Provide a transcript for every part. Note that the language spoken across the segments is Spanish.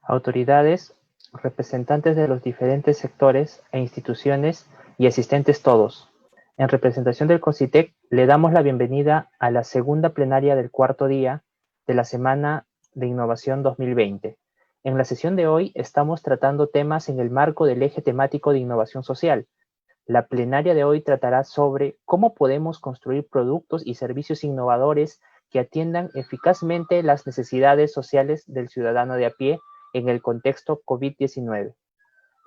autoridades, representantes de los diferentes sectores e instituciones y asistentes todos. En representación del CONCITEC, le damos la bienvenida a la segunda plenaria del cuarto día de la Semana de Innovación 2020. En la sesión de hoy estamos tratando temas en el marco del eje temático de innovación social. La plenaria de hoy tratará sobre cómo podemos construir productos y servicios innovadores que atiendan eficazmente las necesidades sociales del ciudadano de a pie en el contexto COVID-19.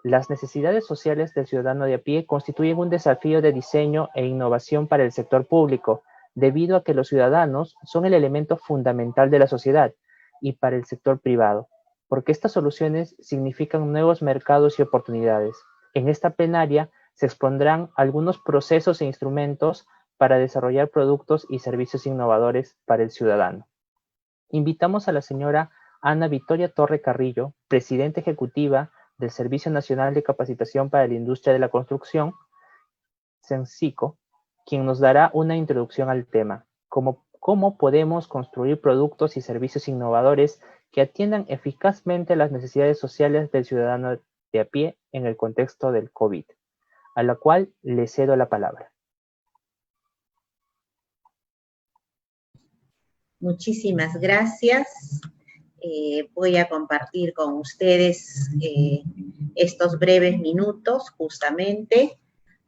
Las necesidades sociales del ciudadano de a pie constituyen un desafío de diseño e innovación para el sector público, debido a que los ciudadanos son el elemento fundamental de la sociedad, y para el sector privado, porque estas soluciones significan nuevos mercados y oportunidades. En esta plenaria se expondrán algunos procesos e instrumentos para desarrollar productos y servicios innovadores para el ciudadano. Invitamos a la señora Ana Victoria Torre Carrillo, presidenta ejecutiva del Servicio Nacional de Capacitación para la Industria de la Construcción, SENSICO, quien nos dará una introducción al tema, cómo podemos construir productos y servicios innovadores que atiendan eficazmente las necesidades sociales del ciudadano de a pie en el contexto del COVID, a la cual le cedo la palabra. Muchísimas gracias. Voy a compartir con ustedes estos breves minutos justamente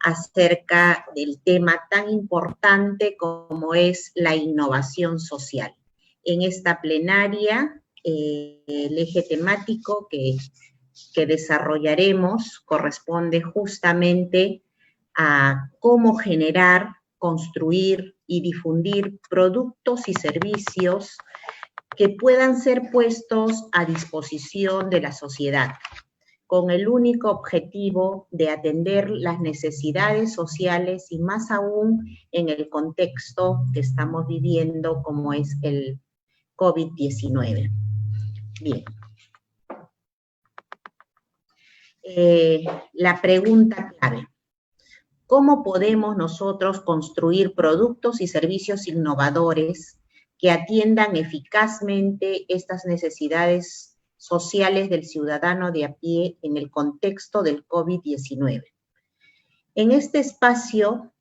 acerca del tema tan importante como es la innovación social. En esta plenaria, el eje temático que desarrollaremos corresponde justamente a cómo generar, construir y difundir productos y servicios que puedan ser puestos a disposición de la sociedad, con el único objetivo de atender las necesidades sociales y más aún en el contexto que estamos viviendo como es el COVID-19. Bien. La pregunta clave. ¿Cómo podemos nosotros construir productos y servicios innovadores que atiendan eficazmente estas necesidades sociales del ciudadano de a pie en el contexto del COVID-19? En este espacio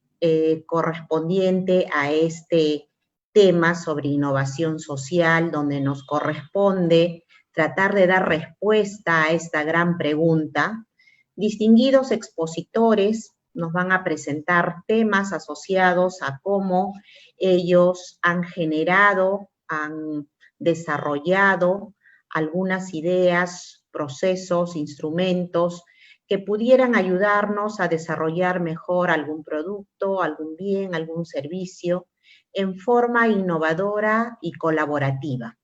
correspondiente a este tema sobre innovación social, donde nos corresponde tratar de dar respuesta a esta gran pregunta, distinguidos expositores nos van a presentar temas asociados a cómo ellos han generado, han desarrollado algunas ideas, procesos, instrumentos que pudieran ayudarnos a desarrollar mejor algún producto, algún bien, algún servicio en forma innovadora y colaborativa,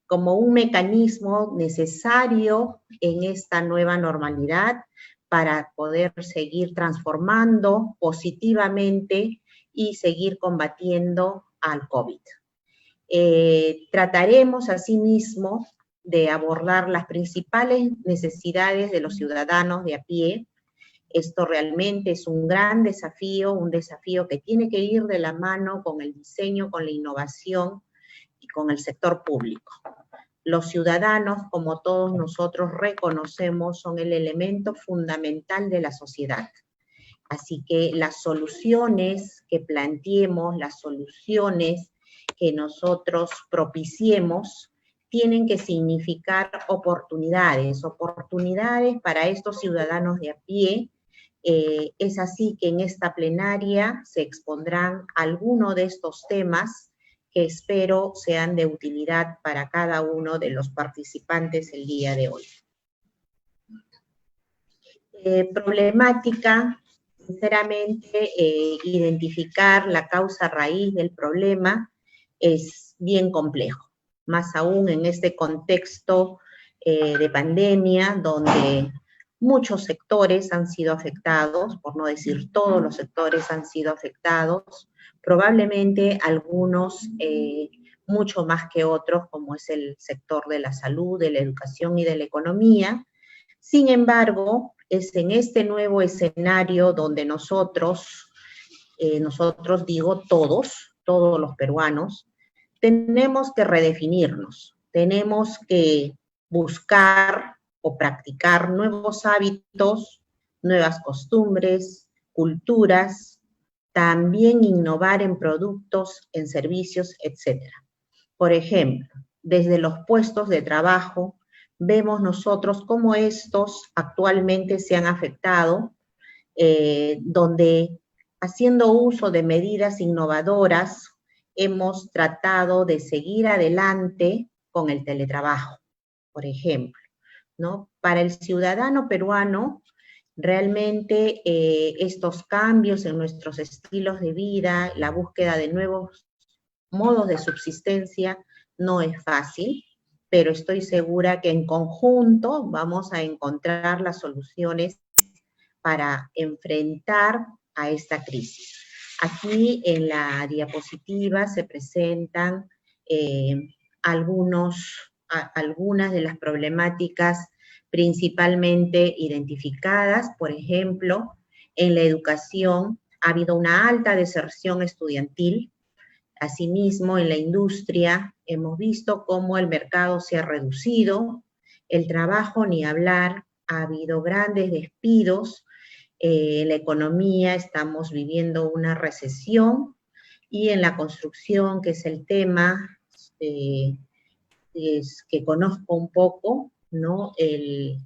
como un mecanismo necesario en esta nueva normalidad para poder seguir transformando positivamente y seguir combatiendo al COVID. Trataremos asimismo de abordar las principales necesidades de los ciudadanos de a pie. Esto realmente es un gran desafío, un desafío que tiene que ir de la mano con el diseño, con la innovación y con el sector público. Los ciudadanos, como todos nosotros reconocemos, son el elemento fundamental de la sociedad. Así que las soluciones que planteemos, las soluciones que nosotros propiciemos, tienen que significar oportunidades para estos ciudadanos de a pie. Es así que en esta plenaria se expondrán algunos de estos temas que espero sean de utilidad para cada uno de los participantes el día de hoy. Problemática, sinceramente, identificar la causa raíz del problema es bien complejo, más aún en este contexto de pandemia, donde muchos sectores han sido afectados, por no decir todos los sectores han sido afectados, probablemente algunos mucho más que otros, como es el sector de la salud, de la educación y de la economía. Sin embargo, es en este nuevo escenario donde nosotros digo todos los peruanos, tenemos que redefinirnos, tenemos que buscar o practicar nuevos hábitos, nuevas costumbres, culturas, también innovar en productos, en servicios, etc. Por ejemplo, desde los puestos de trabajo, vemos nosotros cómo estos actualmente se han afectado, donde haciendo uso de medidas innovadoras, hemos tratado de seguir adelante con el teletrabajo, por ejemplo, ¿no? Para el ciudadano peruano, realmente estos cambios en nuestros estilos de vida, la búsqueda de nuevos modos de subsistencia no es fácil, pero estoy segura que en conjunto vamos a encontrar las soluciones para enfrentar a esta crisis. Aquí en la diapositiva se presentan algunas de las problemáticas principalmente identificadas. Por ejemplo, en la educación ha habido una alta deserción estudiantil. Asimismo, en la industria hemos visto cómo el mercado se ha reducido, el trabajo ni hablar, ha habido grandes despidos, en la economía estamos viviendo una recesión, y en la construcción, que es el tema que conozco un poco, ¿no? El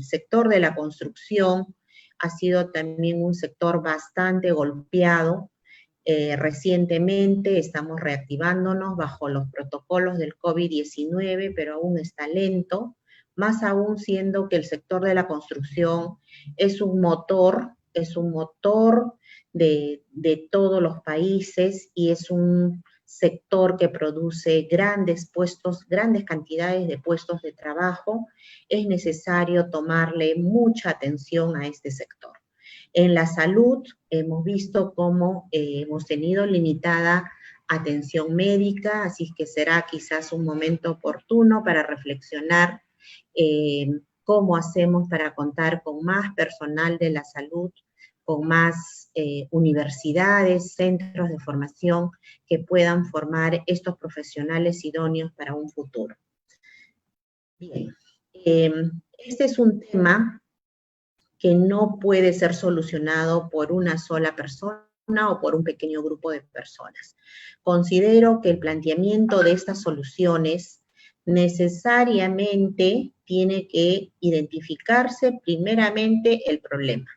sector de la construcción ha sido también un sector bastante golpeado. Recientemente estamos reactivándonos bajo los protocolos del COVID-19, pero aún está lento, más aún siendo que el sector de la construcción es un motor de todos los países, y es un sector que produce grandes cantidades de puestos de trabajo. Es necesario tomarle mucha atención a este sector. En la salud hemos visto cómo hemos tenido limitada atención médica, así que será quizás un momento oportuno para reflexionar cómo hacemos para contar con más personal de la salud, con más universidades, centros de formación que puedan formar estos profesionales idóneos para un futuro. Bien, este es un tema que no puede ser solucionado por una sola persona o por un pequeño grupo de personas. Considero que el planteamiento de estas soluciones necesariamente tiene que identificarse primeramente el problema.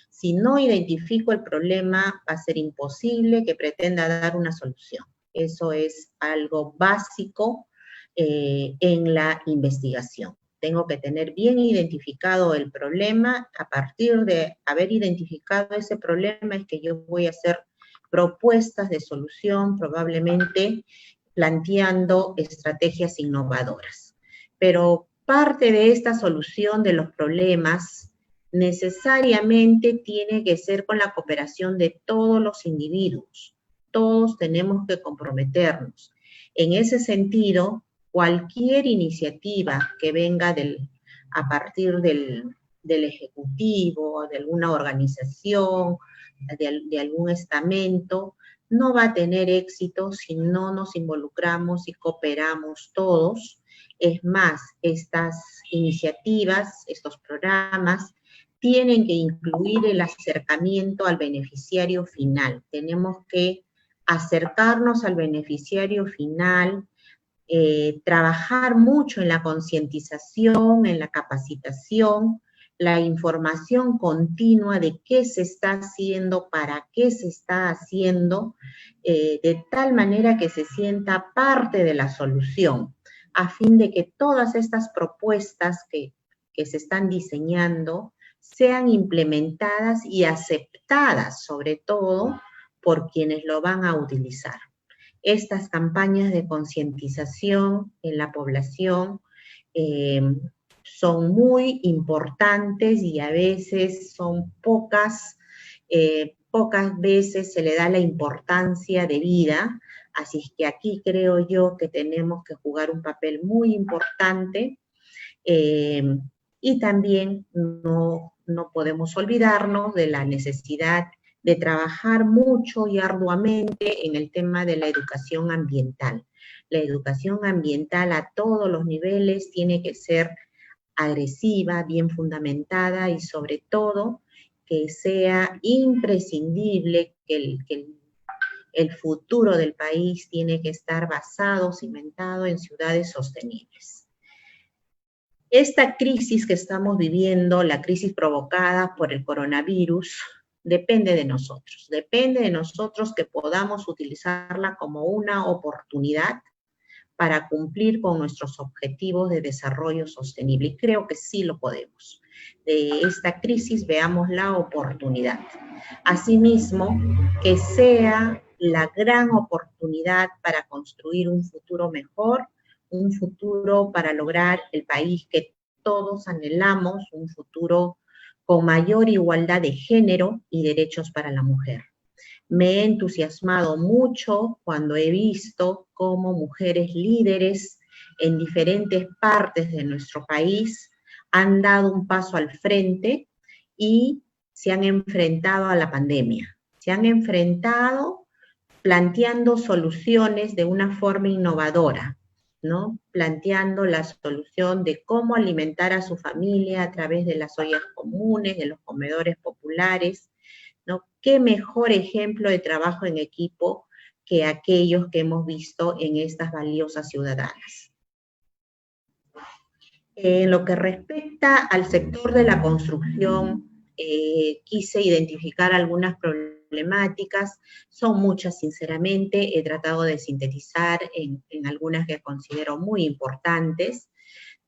Si no identifico el problema, va a ser imposible que pretenda dar una solución. Eso es algo básico en la investigación. Tengo que tener bien identificado el problema. A partir de haber identificado ese problema es que yo voy a hacer propuestas de solución, probablemente planteando estrategias innovadoras. Pero parte de esta solución de los problemas necesariamente tiene que ser con la cooperación de todos los individuos. Todos tenemos que comprometernos. En ese sentido, cualquier iniciativa que venga a partir del Ejecutivo, de alguna organización, de algún estamento, no va a tener éxito si no nos involucramos y cooperamos todos. Es más, estas iniciativas, estos programas, tienen que incluir el acercamiento al beneficiario final. Tenemos que acercarnos al beneficiario final, trabajar mucho en la concientización, en la capacitación, la información continua de qué se está haciendo, para qué se está haciendo, de tal manera que se sienta parte de la solución, a fin de que todas estas propuestas que se están diseñando sean implementadas y aceptadas, sobre todo, por quienes lo van a utilizar. Estas campañas de concientización en la población son muy importantes, y a veces son pocas veces se le da la importancia debida. Así que aquí creo yo que tenemos que jugar un papel muy importante, y también no podemos olvidarnos de la necesidad de trabajar mucho y arduamente en el tema de la educación ambiental. La educación ambiental a todos los niveles tiene que ser agresiva, bien fundamentada y sobre todo que sea imprescindible que el futuro del país tiene que estar basado, cimentado en ciudades sostenibles. Esta crisis que estamos viviendo, la crisis provocada por el coronavirus, depende de nosotros que podamos utilizarla como una oportunidad para cumplir con nuestros objetivos de desarrollo sostenible. Y creo que sí lo podemos. De esta crisis veamos la oportunidad. Asimismo, que sea la gran oportunidad para construir un futuro mejor, un futuro para lograr el país que todos anhelamos, un futuro con mayor igualdad de género y derechos para la mujer. Me he entusiasmado mucho cuando he visto cómo mujeres líderes en diferentes partes de nuestro país han dado un paso al frente y se han enfrentado a la pandemia. Se han enfrentado planteando soluciones de una forma innovadora, ¿no? Planteando la solución de cómo alimentar a su familia a través de las ollas comunes, de los comedores populares, ¿no? ¿Qué mejor ejemplo de trabajo en equipo que aquellos que hemos visto en estas valiosas ciudadanas? En lo que respecta al sector de la construcción, quise identificar algunas problemáticas, son muchas sinceramente, he tratado de sintetizar en algunas que considero muy importantes.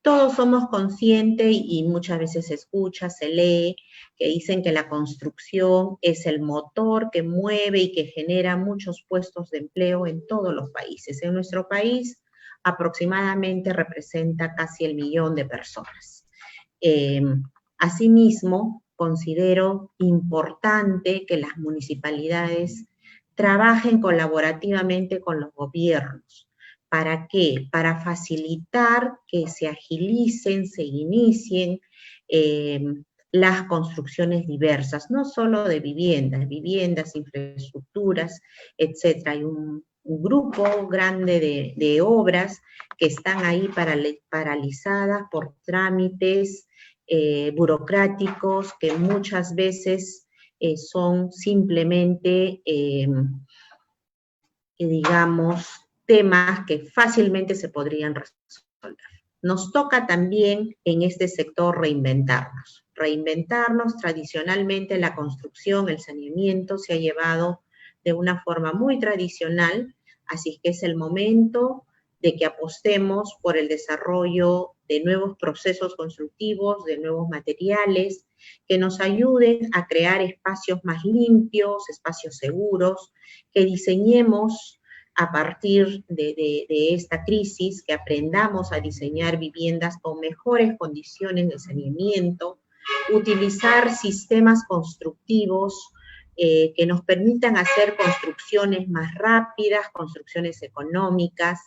Todos somos conscientes y muchas veces se escucha, se lee, que dicen que la construcción es el motor que mueve y que genera muchos puestos de empleo en todos los países. En nuestro país aproximadamente representa casi 1.000.000 de personas. Asimismo, considero importante que las municipalidades trabajen colaborativamente con los gobiernos. ¿Para qué? Para facilitar que se agilicen, se inicien las construcciones diversas, no solo de viviendas, infraestructuras, etc. Hay un grupo grande de obras que están ahí paralizadas por trámites burocráticos que muchas veces son simplemente, digamos, temas que fácilmente se podrían resolver. Nos toca también en este sector reinventarnos. Tradicionalmente la construcción, el saneamiento se ha llevado de una forma muy tradicional, así que es el momento de que apostemos por el desarrollo de nuevos procesos constructivos, de nuevos materiales, que nos ayuden a crear espacios más limpios, espacios seguros, que diseñemos a partir de esta crisis, que aprendamos a diseñar viviendas con mejores condiciones de saneamiento, utilizar sistemas constructivos que nos permitan hacer construcciones más rápidas, construcciones económicas.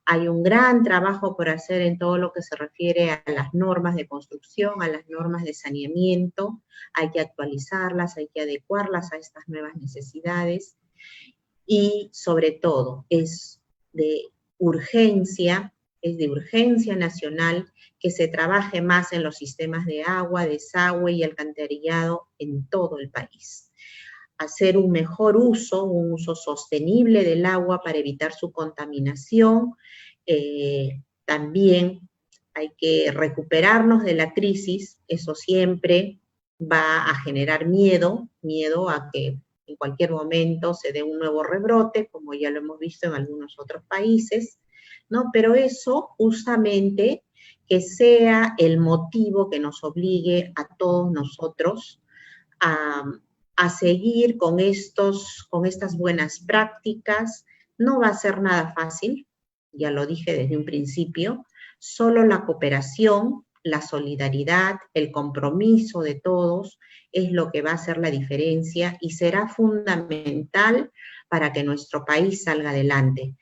Hay un gran trabajo por hacer en todo lo que se refiere a las normas de construcción, a las normas de saneamiento. Hay que actualizarlas, hay que adecuarlas a estas nuevas necesidades. Y sobre todo es de urgencia nacional que se trabaje más en los sistemas de agua, desagüe y alcantarillado en todo el país. Hacer un mejor uso, un uso sostenible del agua para evitar su contaminación. También hay que recuperarnos de la crisis, eso siempre va a generar miedo a que en cualquier momento se dé un nuevo rebrote, como ya lo hemos visto en algunos otros países, ¿no? Pero eso justamente que sea el motivo que nos obligue a todos nosotros a seguir con estas buenas prácticas. No va a ser nada fácil, ya lo dije desde un principio, solo la cooperación, la solidaridad, el compromiso de todos es lo que va a hacer la diferencia y será fundamental para que nuestro país salga adelante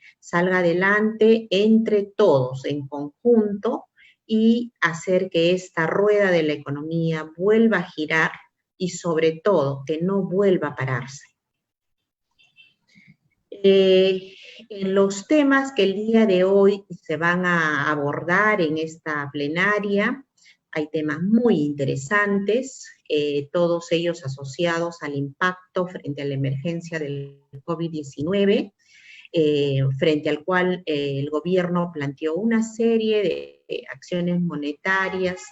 entre todos, en conjunto, y hacer que esta rueda de la economía vuelva a girar y sobre todo que no vuelva a pararse. En los temas que el día de hoy se van a abordar en esta plenaria, hay temas muy interesantes, todos ellos asociados al impacto frente a la emergencia del COVID-19, frente al cual el gobierno planteó una serie de acciones monetarias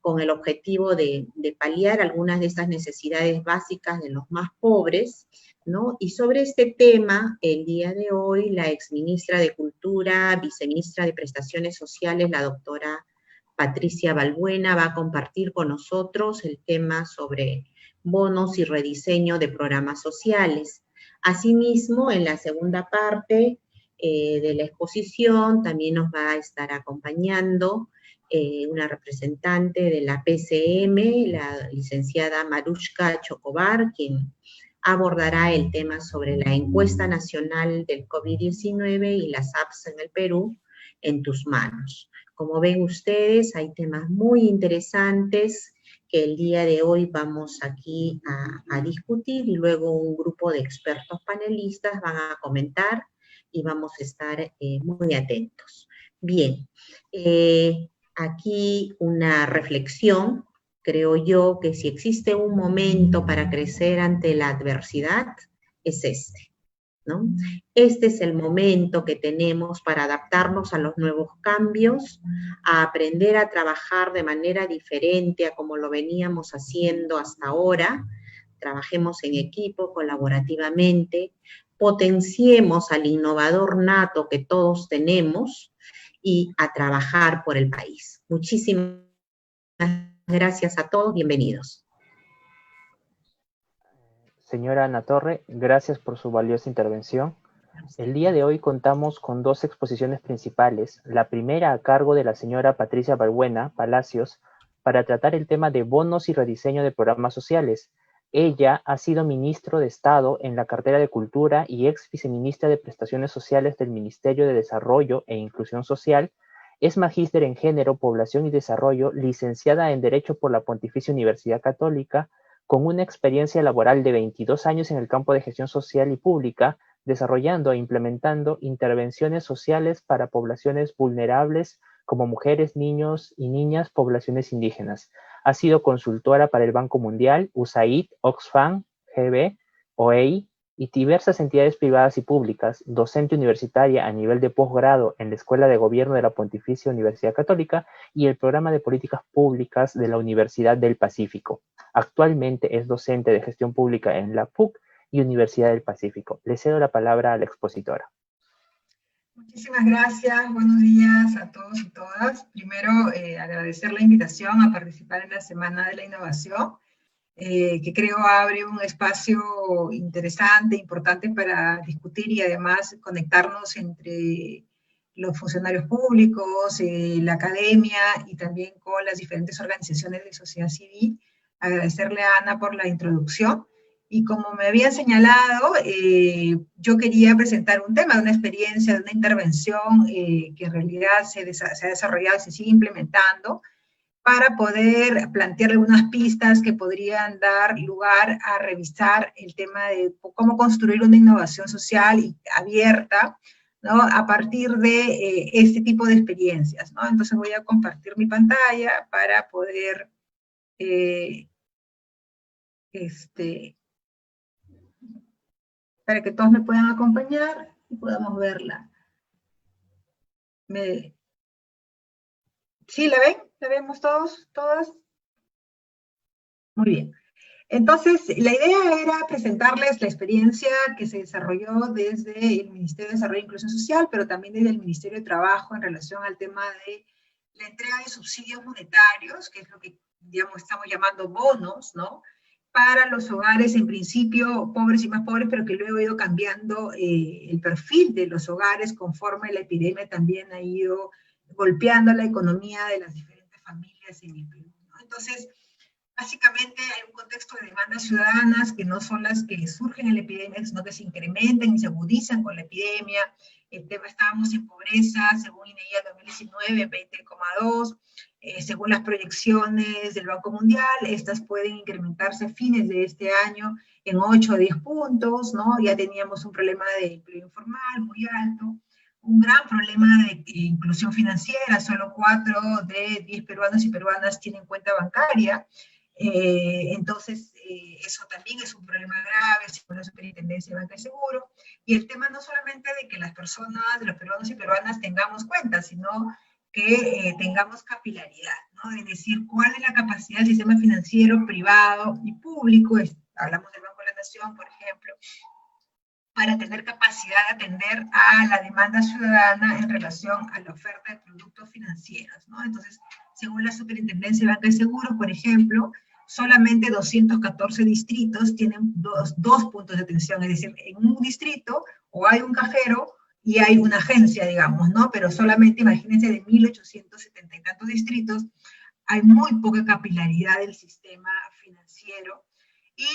con el objetivo de paliar algunas de estas necesidades básicas de los más pobres, ¿no? Y sobre este tema, el día de hoy, la exministra de Cultura, viceministra de Prestaciones Sociales, la doctora Patricia Balbuena, va a compartir con nosotros el tema sobre bonos y rediseño de programas sociales. Asimismo, en la segunda parte de la exposición también nos va a estar acompañando una representante de la PCM, la licenciada Marushka Chocobar, quien abordará el tema sobre la encuesta nacional del COVID-19 y las apps en el Perú en tus manos. Como ven ustedes, hay temas muy interesantes que el día de hoy vamos aquí a discutir y luego un grupo de expertos panelistas van a comentar y vamos a estar muy atentos. Bien, aquí una reflexión. Creo yo que si existe un momento para crecer ante la adversidad, es este, ¿no? Este es el momento que tenemos para adaptarnos a los nuevos cambios, a aprender a trabajar de manera diferente a como lo veníamos haciendo hasta ahora. Trabajemos en equipo, colaborativamente, potenciemos al innovador nato que todos tenemos y a trabajar por el país. Muchísimas gracias a todos, bienvenidos. Señora Ana Torre, gracias por su valiosa intervención. El día de hoy contamos con dos exposiciones principales, la primera a cargo de la señora Patricia Balbuena Palacios, para tratar el tema de bonos y rediseño de programas sociales. Ella ha sido ministro de Estado en la cartera de Cultura y ex viceministra de Prestaciones Sociales del Ministerio de Desarrollo e Inclusión Social. Es magíster en Género, Población y Desarrollo, licenciada en Derecho por la Pontificia Universidad Católica, con una experiencia laboral de 22 años en el campo de gestión social y pública, desarrollando e implementando intervenciones sociales para poblaciones vulnerables como mujeres, niños y niñas, poblaciones indígenas. Ha sido consultora para el Banco Mundial, USAID, Oxfam, GB, OEI y diversas entidades privadas y públicas, docente universitaria a nivel de posgrado en la Escuela de Gobierno de la Pontificia Universidad Católica y el Programa de Políticas Públicas de la Universidad del Pacífico. Actualmente es docente de gestión pública en la PUC y Universidad del Pacífico. Le cedo la palabra a la expositora. Muchísimas gracias, buenos días a todos y todas. Primero, agradecer la invitación a participar en la Semana de la Innovación, que creo abre un espacio interesante, importante para discutir y además conectarnos entre los funcionarios públicos, la academia y también con las diferentes organizaciones de sociedad civil. Agradecerle a Ana por la introducción. Y como me había señalado, yo quería presentar un tema, de una experiencia, de una intervención que en realidad se ha desarrollado y se sigue implementando para poder plantear algunas pistas que podrían dar lugar a revisar el tema de cómo construir una innovación social y abierta, ¿no? A partir de este tipo de experiencias, ¿no? Entonces voy a compartir mi pantalla para poder para que todos me puedan acompañar y podamos verla. ¿Sí la ven? ¿La vemos todos, todas? Muy bien. Entonces, la idea era presentarles la experiencia que se desarrolló desde el Ministerio de Desarrollo e Inclusión Social, pero también desde el Ministerio de Trabajo en relación al tema de la entrega de subsidios monetarios, que es lo que, digamos, estamos llamando bonos, ¿no? Para los hogares, en principio, pobres y más pobres, pero que luego ha ido cambiando el perfil de los hogares conforme la epidemia también ha ido golpeando la economía de las diferentes familias en el Perú, ¿no? Entonces, básicamente hay un contexto de demandas ciudadanas que no son las que surgen en la epidemia, sino que se incrementan y se agudizan con la epidemia. El tema, estábamos en pobreza, según INEGI 2019, 20,2. según las proyecciones del Banco Mundial, estas pueden incrementarse a fines de este año en 8 o 10 puntos, ¿no? Ya teníamos un problema de empleo informal muy alto, un gran problema de inclusión financiera, solo 4 de 10 peruanos y peruanas tienen cuenta bancaria, entonces eso también es un problema grave, según la Superintendencia de Banca y Seguro, y el tema no solamente de que las personas, de los peruanos y peruanas tengamos cuentas, sino que tengamos capilaridad, ¿no? Es decir, cuál es la capacidad del sistema financiero privado y público, hablamos del Banco de la Nación, por ejemplo, para tener capacidad de atender a la demanda ciudadana en relación a la oferta de productos financieros, ¿no? Entonces, según la Superintendencia de Banca y Seguros, por ejemplo, solamente 214 distritos tienen dos puntos de atención, es decir, en un distrito o hay un cajero y hay una agencia, digamos, ¿no? Pero solamente, imagínense, de 1.870 y tantos distritos, hay muy poca capilaridad del sistema financiero. Y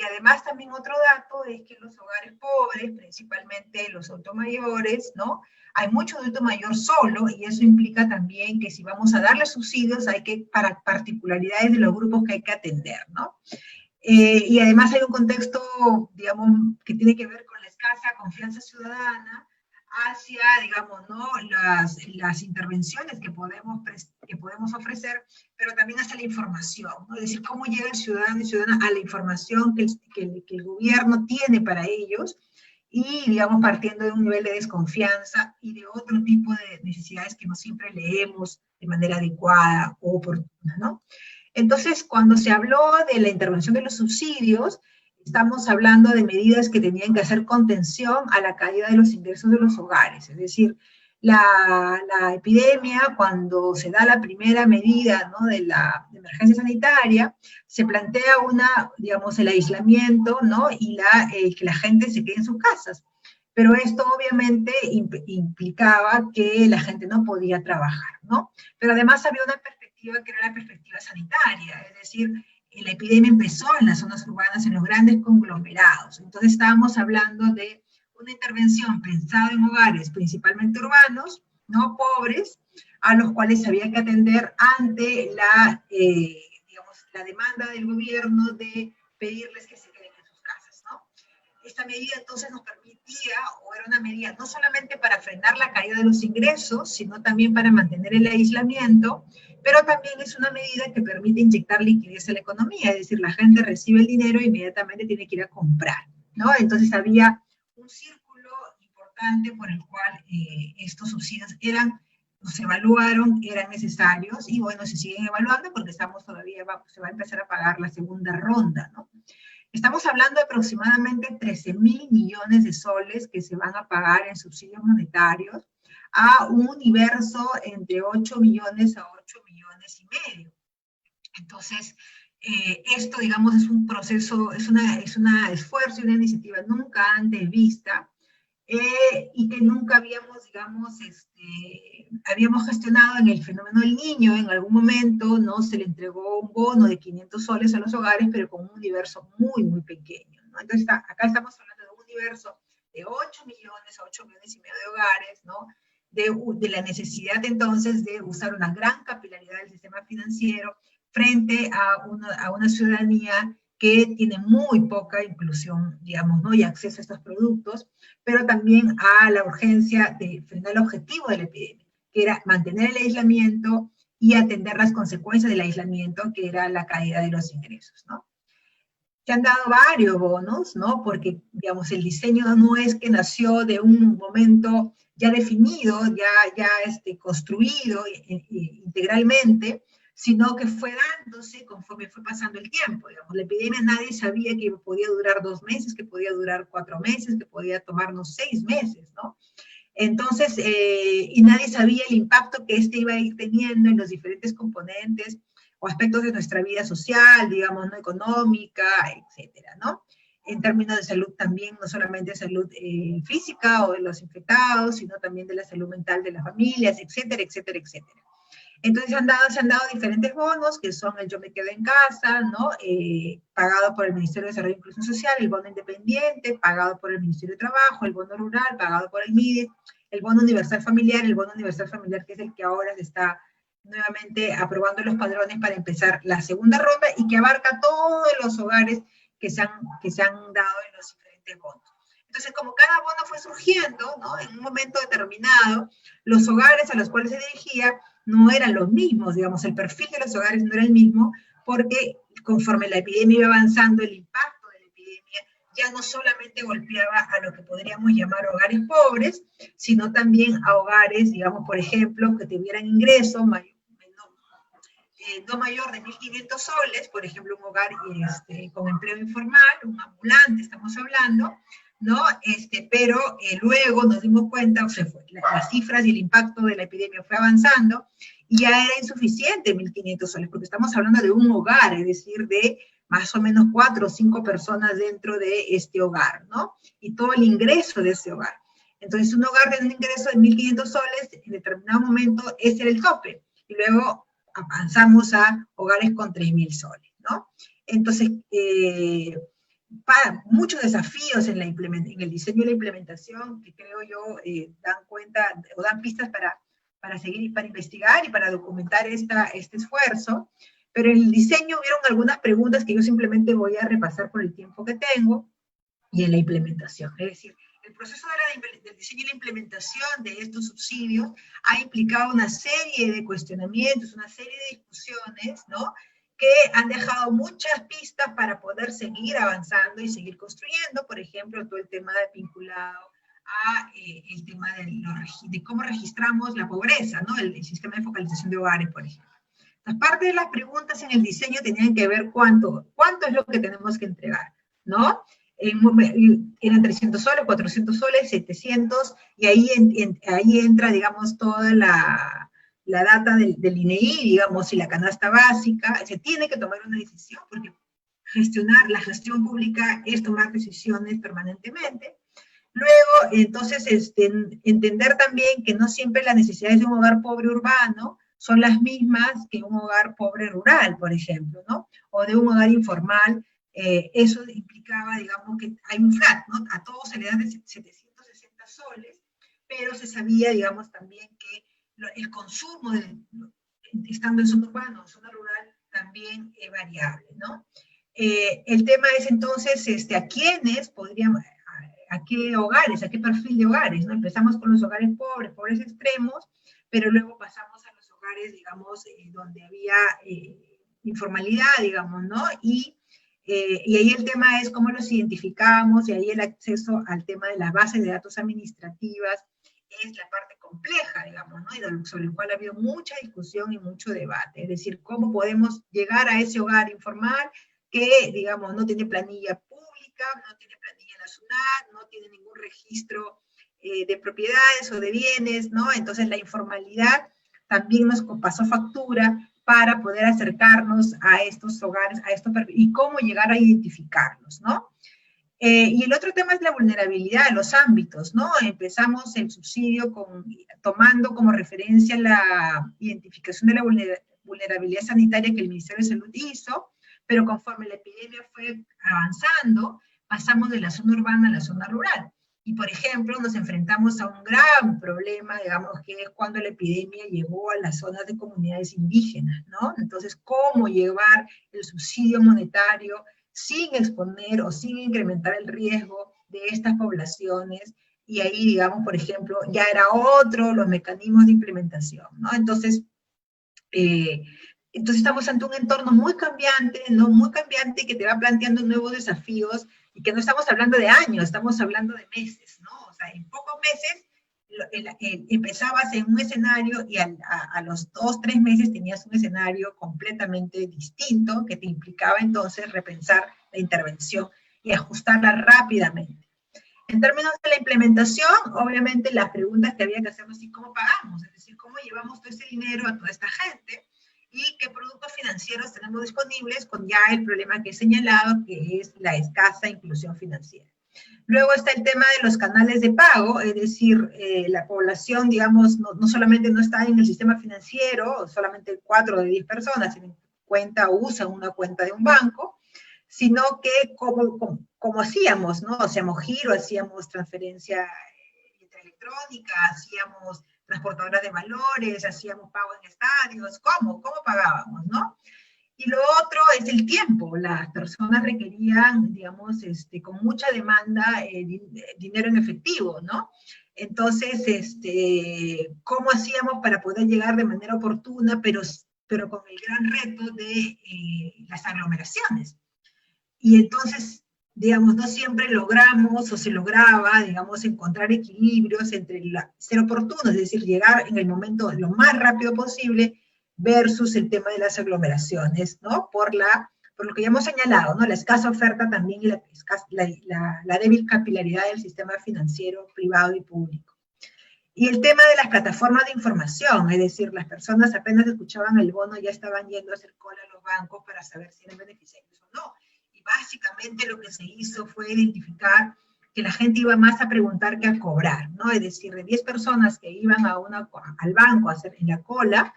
además también otro dato es que los hogares pobres, principalmente los adultos mayores, ¿no? Hay mucho adulto mayor solo y eso implica también que si vamos a darle subsidios hay que, para particularidades de los grupos que hay que atender, ¿no? Y además hay un contexto, digamos, que tiene que ver con la escasa confianza ciudadana hacia, digamos, ¿no? las intervenciones que podemos ofrecer, pero también hacia la información, ¿no? Es decir, cómo llega el ciudadano y ciudadana a la información que el gobierno tiene para ellos, y, digamos, partiendo de un nivel de desconfianza y de otro tipo de necesidades que no siempre leemos de manera adecuada o oportuna, ¿no? Entonces, cuando se habló de la intervención de los subsidios, estamos hablando de medidas que tenían que hacer contención a la caída de los ingresos de los hogares. Es decir, la epidemia, cuando se da la primera medida, ¿no? de la emergencia sanitaria, se plantea digamos, el aislamiento, ¿no? Y que la gente se quede en sus casas. Pero esto obviamente implicaba que la gente no podía trabajar, ¿no? Pero además había una perspectiva que era la perspectiva sanitaria, es decir, la epidemia empezó en las zonas urbanas, en los grandes conglomerados. Entonces estábamos hablando de una intervención pensada en hogares principalmente urbanos, no pobres, a los cuales había que atender ante digamos, la demanda del gobierno de pedirles que se queden en sus casas, ¿no? Esta medida entonces nos permitía, o era una medida no solamente para frenar la caída de los ingresos, sino también para mantener el aislamiento, pero también es una medida que permite inyectar liquidez a la economía, es decir, la gente recibe el dinero e inmediatamente tiene que ir a comprar, ¿no? Entonces había un círculo importante por el cual estos subsidios se evaluaron, eran necesarios, y bueno, se siguen evaluando porque se va a empezar a pagar la segunda ronda, ¿no? Estamos hablando de aproximadamente 13.000 millones de soles que se van a pagar en subsidios monetarios a un universo entre 8 millones a 8 millones y medio. Entonces, esto, digamos, es un proceso, es un esfuerzo y una iniciativa nunca antes vista, y que nunca habíamos, digamos, habíamos gestionado en el fenómeno del niño. En algún momento, ¿no? Se le entregó un bono de 500 soles a los hogares, pero con un universo muy, muy pequeño, ¿no? Entonces, acá estamos hablando de un universo de 8 millones a 8 millones y medio de hogares, ¿no? De la necesidad, entonces, de usar una gran capilaridad del sistema financiero frente a una ciudadanía que tiene muy poca inclusión, digamos, ¿no? Y acceso a estos productos, pero también a la urgencia de frenar el objetivo de la epidemia, que era mantener el aislamiento y atender las consecuencias del aislamiento, que era la caída de los ingresos, ¿no? Se han dado varios bonos, ¿no? Porque, digamos, el diseño no es que nació de un momento ya definido, ya construido integralmente, sino que fue dándose conforme fue pasando el tiempo. Digamos, la epidemia nadie sabía que podía durar 2 meses, que podía durar 4 meses, que podía tomarnos 6 meses, ¿no? Entonces, y nadie sabía el impacto que iba a ir teniendo en los diferentes componentes o aspectos de nuestra vida social, digamos, ¿no? Económica, etcétera, ¿no? En términos de salud también, no solamente salud física o de los infectados, sino también de la salud mental de las familias, etcétera, etcétera, etcétera. Entonces se han dado diferentes bonos, que son el Yo Me Quedo en Casa, ¿no? Pagado por el Ministerio de Desarrollo e Inclusión Social, el bono independiente, pagado por el Ministerio de Trabajo, el bono rural, pagado por el MIDE, el bono universal familiar que es el que ahora se está nuevamente aprobando los padrones para empezar la segunda ronda y que abarca todos los hogares que se han dado en los diferentes bonos. Entonces, como cada bono fue surgiendo, ¿no? En un momento determinado, los hogares a los cuales se dirigía no eran los mismos, digamos, el perfil de los hogares no era el mismo, porque conforme la epidemia iba avanzando, el impacto de la epidemia ya no solamente golpeaba a lo que podríamos llamar hogares pobres, sino también a hogares, digamos, por ejemplo, que tuvieran ingresos no mayor de 1.500 soles, por ejemplo, un hogar con empleo informal, un ambulante, estamos hablando, ¿no? Pero luego nos dimos cuenta, o sea, las cifras y el impacto de la epidemia fue avanzando, y ya era insuficiente 1.500 soles, porque estamos hablando de un hogar, es decir, de más o menos 4 o 5 personas dentro de este hogar, ¿no? Y todo el ingreso de ese hogar. Entonces, un hogar de un ingreso de 1.500 soles, en determinado momento, ese era el tope, y luego avanzamos a hogares con 3.000 soles, ¿no? Entonces, muchos desafíos en el diseño y la implementación, que creo yo dan cuenta o dan pistas para seguir, para investigar y para documentar este esfuerzo, pero en el diseño hubieron algunas preguntas que yo simplemente voy a repasar por el tiempo que tengo, y en la implementación, es decir, el proceso del diseño y la implementación de estos subsidios ha implicado una serie de cuestionamientos, una serie de discusiones, ¿no?, que han dejado muchas pistas para poder seguir avanzando y seguir construyendo, por ejemplo, todo el tema vinculado a el tema de cómo registramos la pobreza, ¿no?, el sistema de focalización de hogares, por ejemplo. Parte de las preguntas en el diseño tenían que ver cuánto es lo que tenemos que entregar, ¿no? Eran 300 soles, 400 soles, 700, y ahí entra, digamos, toda la data del INEI, digamos, y la canasta básica. Se tiene que tomar una decisión, porque la gestión pública es tomar decisiones permanentemente. Luego, entonces, entender también que no siempre las necesidades de un hogar pobre urbano son las mismas que un hogar pobre rural, por ejemplo, ¿no? O de un hogar informal. Eso implicaba, digamos, que hay un flat, ¿no? A todos se le dan de 760 soles, pero se sabía, digamos, también que el consumo, estando en zona urbana o en zona rural, también es variable, ¿no? El tema es entonces, ¿a quiénes podríamos, a qué hogares, a qué perfil de hogares, ¿no? Empezamos con los hogares pobres extremos, pero luego pasamos a los hogares, digamos, donde había informalidad, digamos, ¿no? Y ahí el tema es cómo los identificamos, y ahí el acceso al tema de las bases de datos administrativas es la parte compleja, digamos, ¿no? Y sobre el cual ha habido mucha discusión y mucho debate. Es decir, cómo podemos llegar a ese hogar informal que, digamos, no tiene planilla pública, no tiene planilla en la SUNAT, no tiene ningún registro de propiedades o de bienes, ¿no? Entonces la informalidad también nos pasó factura para poder acercarnos a estos hogares, y cómo llegar a identificarlos, ¿no? Y el otro tema es la vulnerabilidad de los ámbitos, ¿no? Empezamos el subsidio tomando como referencia la identificación de la vulnerabilidad sanitaria que el Ministerio de Salud hizo, pero conforme la epidemia fue avanzando, pasamos de la zona urbana a la zona rural. Y, por ejemplo, nos enfrentamos a un gran problema, digamos, que es cuando la epidemia llegó a las zonas de comunidades indígenas, ¿no? Entonces, ¿cómo llevar el subsidio monetario sin exponer o sin incrementar el riesgo de estas poblaciones? Y ahí, digamos, por ejemplo, ya era otro los mecanismos de implementación, ¿no? Entonces estamos ante un entorno muy cambiante, ¿no? Muy cambiante, que te va planteando nuevos desafíos, y que no estamos hablando de años, estamos hablando de meses, ¿no? O sea, en pocos meses empezabas en un escenario y a los 2, 3 meses tenías un escenario completamente distinto, que te implicaba entonces repensar la intervención y ajustarla rápidamente. En términos de la implementación, obviamente las preguntas que había que hacernos es cómo pagamos, es decir, cómo llevamos todo ese dinero a toda esta gente, y qué productos financieros tenemos disponibles, con ya el problema que he señalado, que es la escasa inclusión financiera. Luego está el tema de los canales de pago, es decir, la población, digamos, no solamente no está en el sistema financiero, solamente 4 de 10 personas tienen cuenta o usan una cuenta de un banco, sino que como hacíamos, ¿no? Hacíamos giro, hacíamos transferencia electrónica, hacíamos transportadoras de valores, hacíamos pago en estadios, ¿cómo pagábamos, no? Y lo otro es el tiempo. Las personas requerían, digamos, con mucha demanda, dinero en efectivo, ¿no? Entonces, ¿cómo hacíamos para poder llegar de manera oportuna, pero con el gran reto de las aglomeraciones? Y entonces, digamos, no siempre logramos o se lograba, digamos, encontrar equilibrios entre ser oportuno, es decir, llegar en el momento lo más rápido posible, versus el tema de las aglomeraciones, ¿no? Por lo que ya hemos señalado, ¿no? La escasa oferta también y la débil capilaridad del sistema financiero privado y público. Y el tema de las plataformas de información, es decir, las personas apenas escuchaban el bono ya estaban yendo a hacer cola a los bancos para saber si eran beneficiarios o no. Y básicamente lo que se hizo fue identificar que la gente iba más a preguntar que a cobrar, ¿no? Es decir, de 10 personas que iban al banco a hacer en la cola,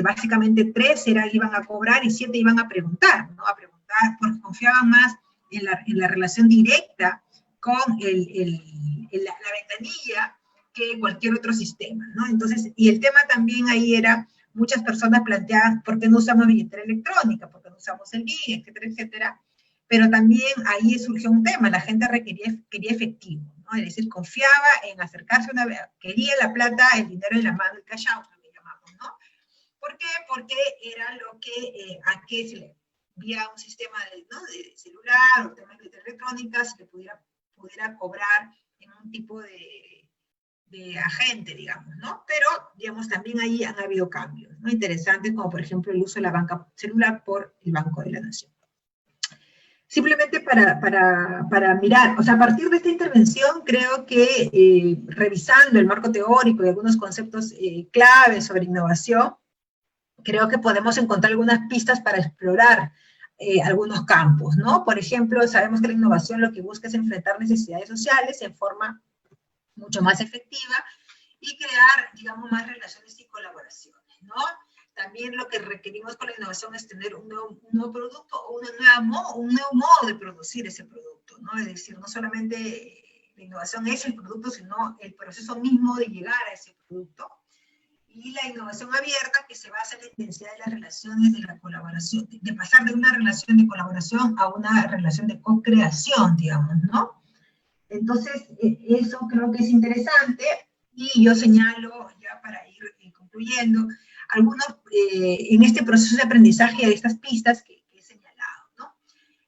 básicamente 3 iban a cobrar y 7 iban a preguntar, ¿no? A preguntar porque confiaban más en la relación directa con la ventanilla que cualquier otro sistema, ¿no? Entonces, y el tema también ahí era, muchas personas planteaban, ¿por qué no usamos billetera electrónica? ¿Por qué no usamos el BIN? Etcétera, etcétera. Pero también ahí surgió un tema, la gente quería efectivo, ¿no? Es decir, confiaba en acercarse una vez, quería la plata, el dinero en la mano, el cash out, lo que llamamos, ¿no? ¿Por qué? Porque era lo que, a qué se le vía un sistema de celular o temas de electrónicas que pudiera cobrar en un tipo de agente, digamos, ¿no? Pero, digamos, también ahí han habido cambios, ¿no? Interesantes, como por ejemplo el uso de la banca celular por el Banco de la Nación. Simplemente para mirar, o sea, a partir de esta intervención, creo que revisando el marco teórico y algunos conceptos claves sobre innovación, creo que podemos encontrar algunas pistas para explorar algunos campos, ¿no? Por ejemplo, sabemos que la innovación lo que busca es enfrentar necesidades sociales en forma mucho más efectiva y crear, digamos, más relaciones y colaboraciones, ¿no? También lo que requerimos con la innovación es tener un nuevo producto o un nuevo modo de producir ese producto, ¿no? Es decir, no solamente la innovación es el producto, sino el proceso mismo de llegar a ese producto. Y la innovación abierta, que se basa en la intensidad de las relaciones, de la colaboración, de pasar de una relación de colaboración a una relación de co-creación, digamos, ¿no? Entonces, eso creo que es interesante, y yo señalo, ya para ir concluyendo, algunos, en este proceso de aprendizaje de estas pistas que he señalado, ¿no?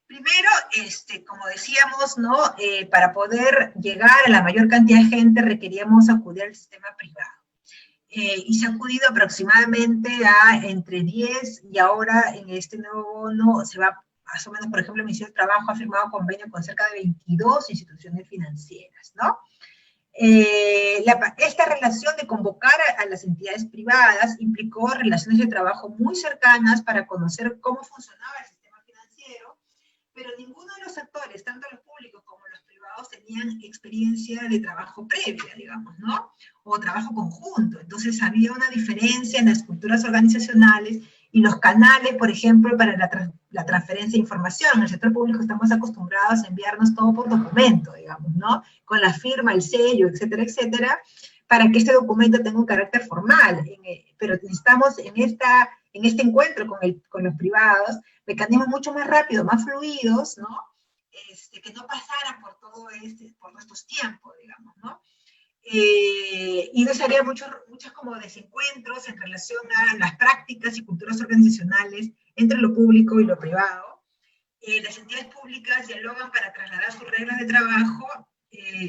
Primero, como decíamos, ¿no? Para poder llegar a la mayor cantidad de gente requeríamos acudir al sistema privado. Y se ha acudido aproximadamente a entre 10, y ahora en este nuevo bono se va más o menos, por ejemplo, el Ministerio de Trabajo ha firmado convenio con cerca de 22 instituciones financieras, ¿no? Esta relación de convocar a las entidades privadas implicó relaciones de trabajo muy cercanas para conocer cómo funcionaba el sistema financiero, pero ninguno de los actores, tanto los públicos como los privados, tenían experiencia de trabajo previa, digamos, ¿no? O trabajo conjunto. Entonces había una diferencia en las culturas organizacionales y los canales, por ejemplo, para la transferencia de información. En el sector público estamos acostumbrados a enviarnos todo por documento, digamos, ¿no? Con la firma, el sello, etcétera, etcétera, para que este documento tenga un carácter formal. Pero necesitamos en este encuentro con los privados mecanismos mucho más rápidos, más fluidos, ¿no? Que no pasaran por por nuestros tiempos, digamos, ¿no? Y entonces había muchos como desencuentros en relación a las prácticas y culturas organizacionales entre lo público y lo privado. Las entidades públicas dialogan para trasladar sus reglas de trabajo,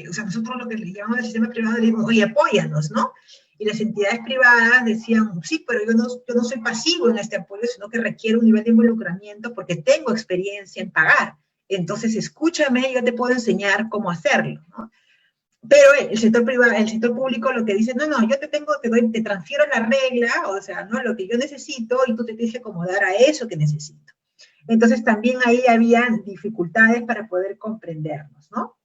o sea, nosotros lo que le llamamos al sistema privado le decimos, oye, apóyanos, ¿no? Y las entidades privadas decían, sí, pero yo no soy pasivo en este apoyo, sino que requiere un nivel de involucramiento porque tengo experiencia en pagar. Entonces, escúchame, yo te puedo enseñar cómo hacerlo, ¿no? Pero el sector privado, el sector público lo que dice, no, yo te transfiero la regla, o sea, no lo que yo necesito, y tú te tienes que acomodar a eso que necesito. Entonces también ahí habían dificultades para poder comprendernos, ¿no?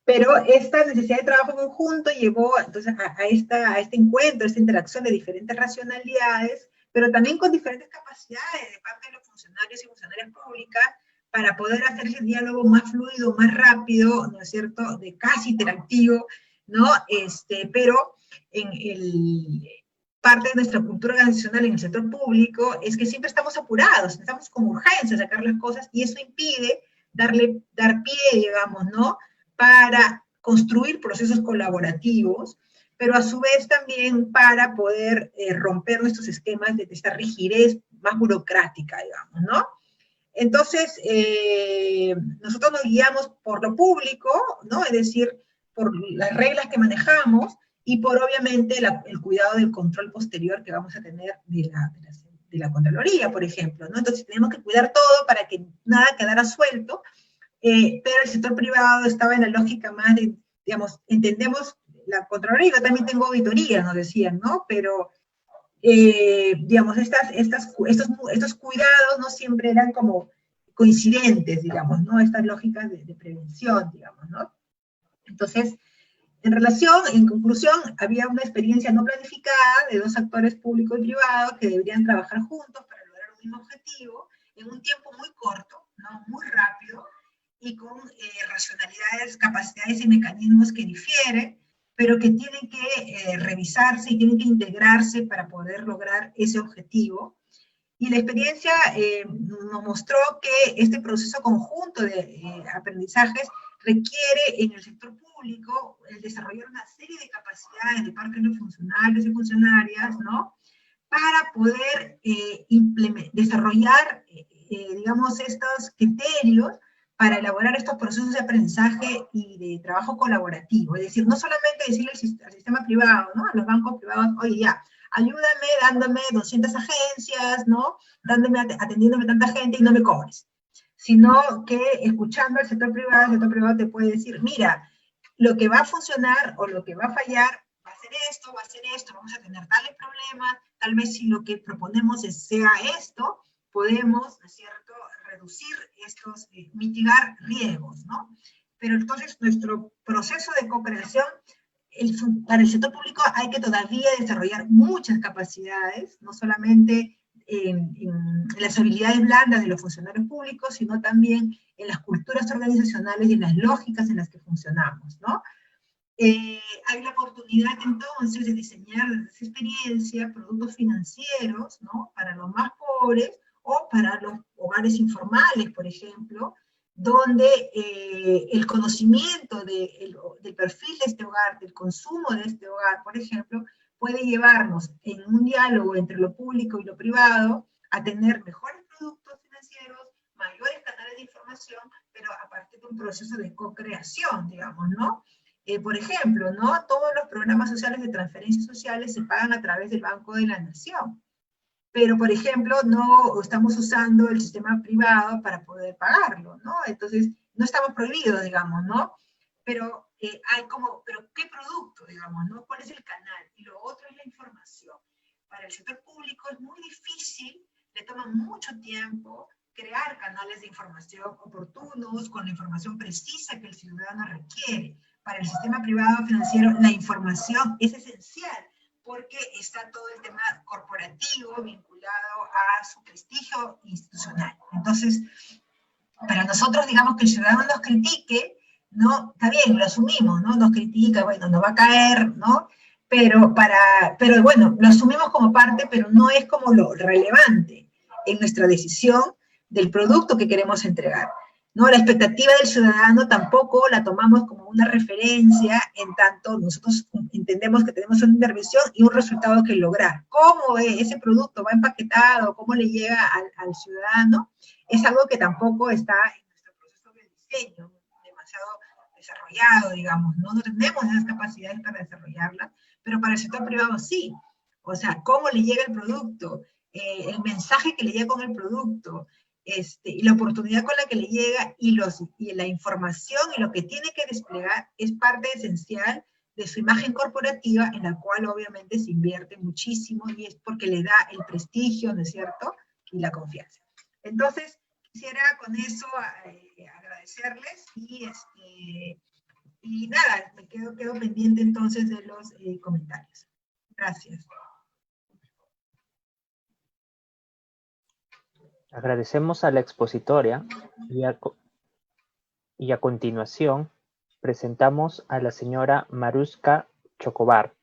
Pero esta necesidad de trabajo conjunto llevó entonces a este encuentro, a esta interacción de diferentes racionalidades, pero también con diferentes capacidades de parte de los funcionarios y funcionarias públicas, para poder hacer ese diálogo más fluido, más rápido, ¿no es cierto?, de casi interactivo, ¿no? Pero parte de nuestra cultura organizacional en el sector público es que siempre estamos apurados, estamos con urgencia a sacar las cosas y eso impide dar pie, digamos, ¿no? Para construir procesos colaborativos, pero a su vez también para poder romper nuestros esquemas de esta rigidez más burocrática, digamos, ¿no? Entonces, nosotros nos guiamos por lo público, ¿no? Es decir, por las reglas que manejamos y por, obviamente, el cuidado del control posterior que vamos a tener de la Contraloría, por ejemplo, ¿no? Entonces, tenemos que cuidar todo para que nada quedara suelto, pero el sector privado estaba en la lógica más de, digamos, entendemos la Contraloría, yo también tengo auditoría, nos decían, ¿no? Pero, digamos, estos cuidados no siempre eran como coincidentes, digamos, ¿no? Estas lógicas de prevención, digamos, ¿no? Entonces, en conclusión, había una experiencia no planificada de dos actores públicos y privados que deberían trabajar juntos para lograr un mismo objetivo en un tiempo muy corto, ¿no? Muy rápido, y con racionalidades, capacidades y mecanismos que difieren, pero que tienen que revisarse y tienen que integrarse para poder lograr ese objetivo. Y la experiencia nos mostró que este proceso conjunto de aprendizajes requiere en el sector público el desarrollar una serie de capacidades de parte de los funcionarios y funcionarias, ¿no? Para poder desarrollar, digamos, estos criterios para elaborar estos procesos de aprendizaje y de trabajo colaborativo. Es decir, no solamente decirle al sistema privado, ¿no? A los bancos privados, oye, ya, ayúdame dándome 200 agencias, ¿no? Atendiéndome tanta gente y no me cobres. Sino que escuchando al sector privado te puede decir, mira, lo que va a funcionar o lo que va a fallar va a ser esto, vamos a tener tales problemas, tal vez si lo que proponemos sea esto, podemos, ¿no es cierto?, reducir mitigar riesgos, ¿no? Pero entonces nuestro proceso de co-creación, para el sector público hay que todavía desarrollar muchas capacidades, no solamente en las habilidades blandas de los funcionarios públicos, sino también en las culturas organizacionales y en las lógicas en las que funcionamos, ¿no? Hay la oportunidad entonces de diseñar desde esa experiencia productos financieros, ¿no? Para los más pobres o para los hogares informales, por ejemplo, donde el conocimiento del perfil de este hogar, del consumo de este hogar, por ejemplo, puede llevarnos en un diálogo entre lo público y lo privado a tener mejores productos financieros, mayores canales de información, pero a partir de un proceso de co-creación, digamos, ¿no? Por ejemplo, ¿no? Todos los programas sociales de transferencias sociales se pagan a través del Banco de la Nación. Pero, por ejemplo, no estamos usando el sistema privado para poder pagarlo, ¿no? Entonces, no estamos prohibidos, digamos, ¿no? Pero pero ¿qué producto, digamos, ¿no? ¿Cuál es el canal? Y lo otro es la información. Para el sector público es muy difícil, le toma mucho tiempo crear canales de información oportunos, con la información precisa que el ciudadano requiere. Para el sistema privado financiero, la información es esencial, porque está todo el tema corporativo vinculado a su prestigio institucional. Entonces, para nosotros, digamos, que el ciudadano nos critique, ¿no? Está bien, lo asumimos, ¿no? Nos critica, bueno, nos va a caer, ¿no? Pero bueno, lo asumimos como parte, pero no es como lo relevante en nuestra decisión del producto que queremos entregar, ¿no? La expectativa del ciudadano tampoco la tomamos como una referencia, en tanto nosotros entendemos que tenemos una intervención y un resultado que lograr. Cómo ese producto va empaquetado, cómo le llega al ciudadano, es algo que tampoco está en nuestro proceso de diseño demasiado desarrollado, digamos, ¿no? No tenemos esas capacidades para desarrollarlas, pero para el sector privado sí. O sea, cómo le llega el producto, el mensaje que le llega con el producto, y la oportunidad con la que le llega y la información y lo que tiene que desplegar es parte esencial de su imagen corporativa, en la cual obviamente se invierte muchísimo y es porque le da el prestigio, ¿no es cierto?, y la confianza. Entonces, quisiera con eso agradecerles y nada, me quedo pendiente entonces de los comentarios. Gracias. Agradecemos a la expositora y a continuación presentamos a la señora Maruska Chocobar,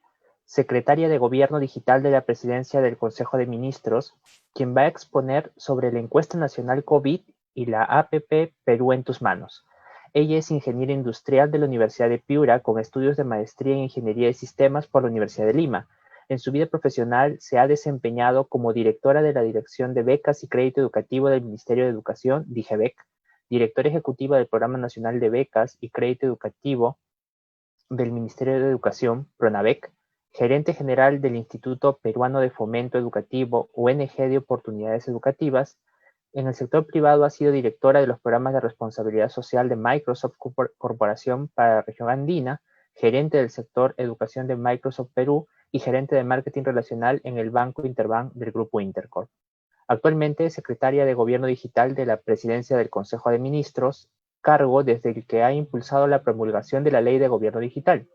secretaria de Gobierno Digital de la Presidencia del Consejo de Ministros, quien va a exponer sobre la encuesta nacional COVID y la APP Perú en tus manos. Ella es ingeniera industrial de la Universidad de Piura con estudios de maestría en Ingeniería de Sistemas por la Universidad de Lima. En su vida profesional se ha desempeñado como directora de la Dirección de Becas y Crédito Educativo del Ministerio de Educación, DIGEBEC, directora ejecutiva del Programa Nacional de Becas y Crédito Educativo del Ministerio de Educación, PRONAVEC, gerente general del Instituto Peruano de Fomento Educativo, ONG de Oportunidades Educativas. En el sector privado ha sido directora de los programas de responsabilidad social de Microsoft Corporación para la región andina, gerente del sector educación de Microsoft Perú y gerente de marketing relacional en el Banco Interbank del Grupo Intercorp. Actualmente es secretaria de Gobierno Digital de la Presidencia del Consejo de Ministros, cargo desde el que ha impulsado la promulgación de la Ley de Gobierno Digital,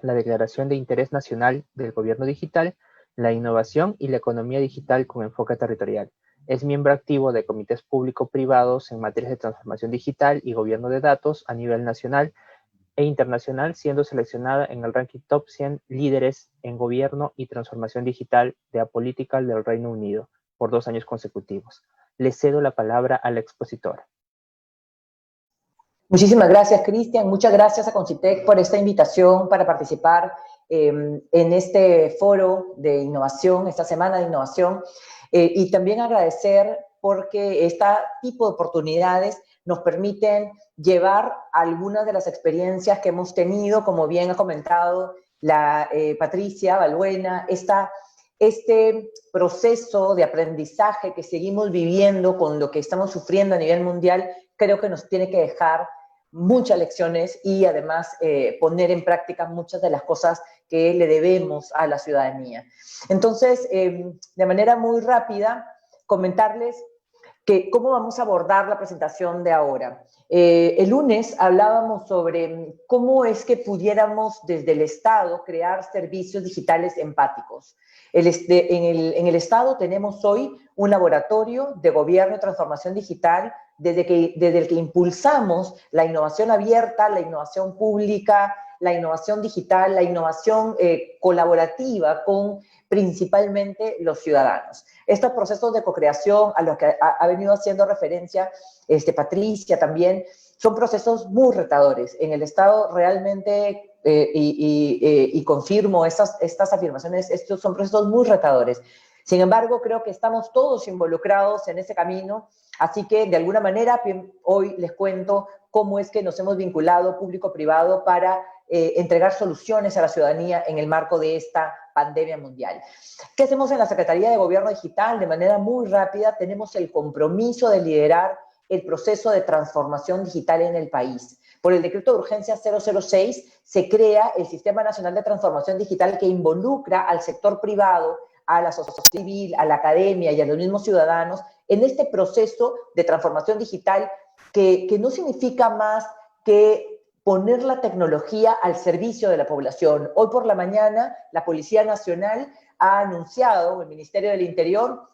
la Declaración de Interés Nacional del Gobierno Digital, la innovación y la economía digital con enfoque territorial. Es miembro activo de comités público-privados en materias de transformación digital y gobierno de datos a nivel nacional e internacional, siendo seleccionada en el ranking Top 100 líderes en gobierno y transformación digital de Apolitical del Reino Unido por 2 años consecutivos. Le cedo la palabra a la expositora. Muchísimas gracias, Cristian. Muchas gracias a Concitec por esta invitación para participar en este foro de innovación, esta semana de innovación, y también agradecer porque este tipo de oportunidades nos permiten llevar algunas de las experiencias que hemos tenido, como bien ha comentado la Patricia Balbuena, este proceso de aprendizaje que seguimos viviendo con lo que estamos sufriendo a nivel mundial, creo que nos tiene que dejar muchas lecciones y además poner en práctica muchas de las cosas que le debemos a la ciudadanía. Entonces, de manera muy rápida, comentarles que cómo vamos a abordar la presentación de ahora. El lunes hablábamos sobre cómo es que pudiéramos desde el Estado crear servicios digitales empáticos. En el Estado tenemos hoy un laboratorio de gobierno y transformación digital desde el que impulsamos la innovación abierta, la innovación pública, la innovación digital, la innovación colaborativa con principalmente los ciudadanos. Estos procesos de co-creación a los que ha venido haciendo referencia Patricia también, son procesos muy retadores. En el Estado realmente, y confirmo estas afirmaciones, estos son procesos muy retadores. Sin embargo, creo que estamos todos involucrados en ese camino, así que de alguna manera hoy les cuento cómo es que nos hemos vinculado público-privado para entregar soluciones a la ciudadanía en el marco de esta pandemia mundial. ¿Qué hacemos en la Secretaría de Gobierno Digital? De manera muy rápida, tenemos el compromiso de liderar el proceso de transformación digital en el país. Por el decreto de urgencia 006 se crea el Sistema Nacional de Transformación Digital que involucra al sector privado, a la sociedad civil, a la academia y a los mismos ciudadanos en este proceso de transformación digital que no significa más que poner la tecnología al servicio de la población. Hoy por la mañana, la Policía Nacional ha anunciado, el Ministerio del Interior,